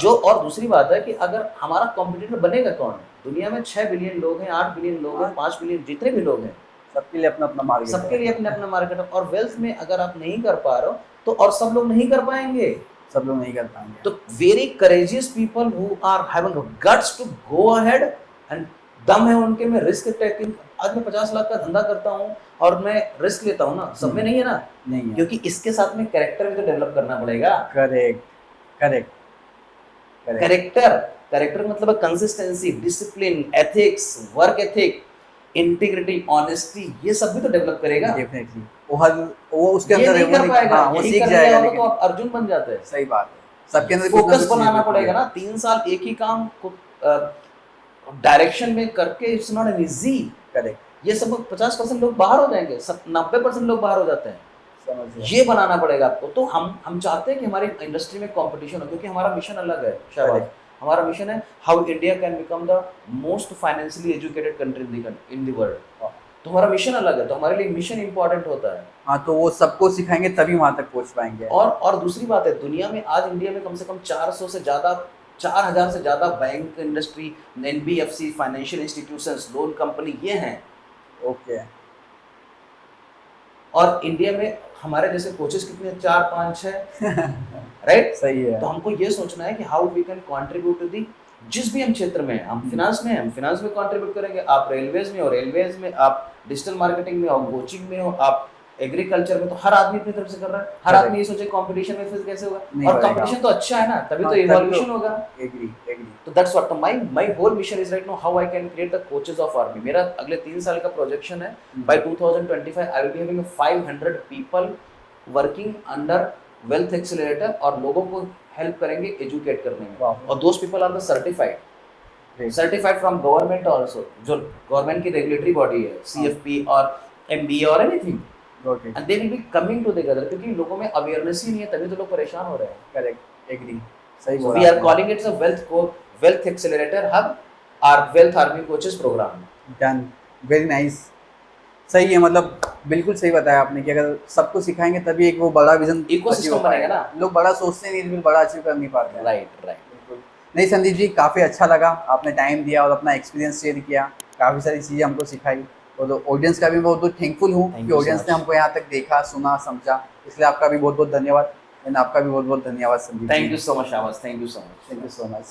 दूसरी बात है कि अगर हमारा कॉम्पिटिटर बनेगा कौन? दुनिया में 6 बिलियन लोग हैं, 8 बिलियन लोग हैं, 5 बिलियन, जितने भी लोग हैं,
सबके लिए अपना अपना मार्केट,
सबके लिए अपना अपना मार्केट है। और वेल्थ में अगर आप नहीं कर पा रहे हो तो और सब लोग नहीं कर पाएंगे।
सब लोग नहीं कर पाएंगे।
तो very courageous people who are having guts to go ahead, and दम है उनके में, रिस्क टेकिंग। आज मैं 50 लाख का धंधा करता हूँ और मैं रिस्क लेता हूँ ना, सब में नहीं है ना,
नहीं है।
क्योंकि इसके साथ में कैरेक्टर भी तो डेवलप करना पड़ेगा।
Correct correct.
कैरेक्टर मतलब consistency, discipline, ethics, work ethic, integrity, honesty, ये सब भी तो डेवलप करेगा।
डेफिनेटली वो उसके
ये
अंदर
नहीं कर पाएगा,
वो
यही
सीख
कर
जाएगा,
लिया होगा
लेकिन
तो आप अर्जुन बन जाते हैं।
सही बात है, सबके अंदर
फोकस बनाना पड़ेगा ना। 3 साल एक ही काम को डायरेक्शन में करके, it's not an easy.
Correct.
ये सब 50% लोग बाहर हो जाएंगे, 90% लोग बाहर हो जाते हैं। ये बनाना पड़ेगा आपको। तो हम चाहते हैं कि हमारी इंडस्ट्री में कंपटीशन हो, क्योंकि हमारा मिशन अलग है शाबाश। हमारा मिशन है how India can become the most financially educated country in the world. तो हमारा मिशन अलग है, तो हमारे लिए मिशन इंपॉर्टेंट होता है।
हाँ, तो वो सबको सिखाएंगे तभी वहां तक पहुंच पाएंगे।
और दूसरी बात है, दुनिया में आज इंडिया में कम से कम 400 से ज्यादा, 4000 से ज्यादा bank industry, NBFC, financial institutions, loan company ये हैं।
ओके।
और इंडिया में हमारे जैसे कोचेस कितने, 4, 5, 6, राइट?
सही है।
तो हमको ये सोचना है कि how we can contribute to the, जिस भी हम क्षेत्र में हैं। हम फिनांस में हैं, हम फिनांस में कंट्रीब्यूट करेंगे। आप रेलवेज में हो, रेलवेज में, आप डिजिटल मार्केटिंग में हो, कोचिंग में हो, आप एग्रीकल्चर में, तो हर आदमी अपनी तरफ से कर रहा है। हर आदमी ये सोचे कंपटीशन में फिर कैसे होगा, और कंपटीशन तो अच्छा है ना, तभी तो इवोल्यूशन होगा।
एग्री।
तो that's what my whole mission is right now, how I can create the coaches of army. मेरा अगले 3 साल का प्रोजेक्शन है, by 2025 I will be having 500 people working under wealth accelerator, और लोगों को हेल्प करेंगे एजुकेट करने में। और those people are the certified from government also, जो गवर्नमेंट की रेगुलेटरी बॉडी है, सीएफपी और एमबीए और anything, and they will be coming together, क्योंकि लोगों में अवेयरनेस ही नहीं है, तभी तो लोग परेशान हो रहे हैं।
करेक्ट, एग्री, सही बोला।
We are calling it a wealth accelerator hub, our wealth army coaches programme.
Done, very nice. सही है, मतलब बिल्कुल सही बताया आपने कि अगर सबको सिखाएंगे तभी एक वो बड़ा विजन,
इकोसिस्टम बनेगा ना।
लोग बड़ा सोचते नहीं, फिर बड़ा अचीव कर नहीं पाते हैं।
राइट।
बिल्कुल। नहीं संदीप जी, काफ़ी अच्छा लगा, आपने टाइम दिया और अपना एक्सपीरियंस शेयर किया, काफ़ी सारी चीज़ें हमको सिखाई, और ऑडियंस का भी बहुत बहुत थैंकफुल हूँ कि ऑडियंस ने हमको यहाँ तक देखा, सुना, समझा, इसलिए आपका भी बहुत बहुत धन्यवाद। एंड आपका भी बहुत बहुत धन्यवाद Sandeep.
Thank you so much आवाज, thank you so much.
Thank you so much.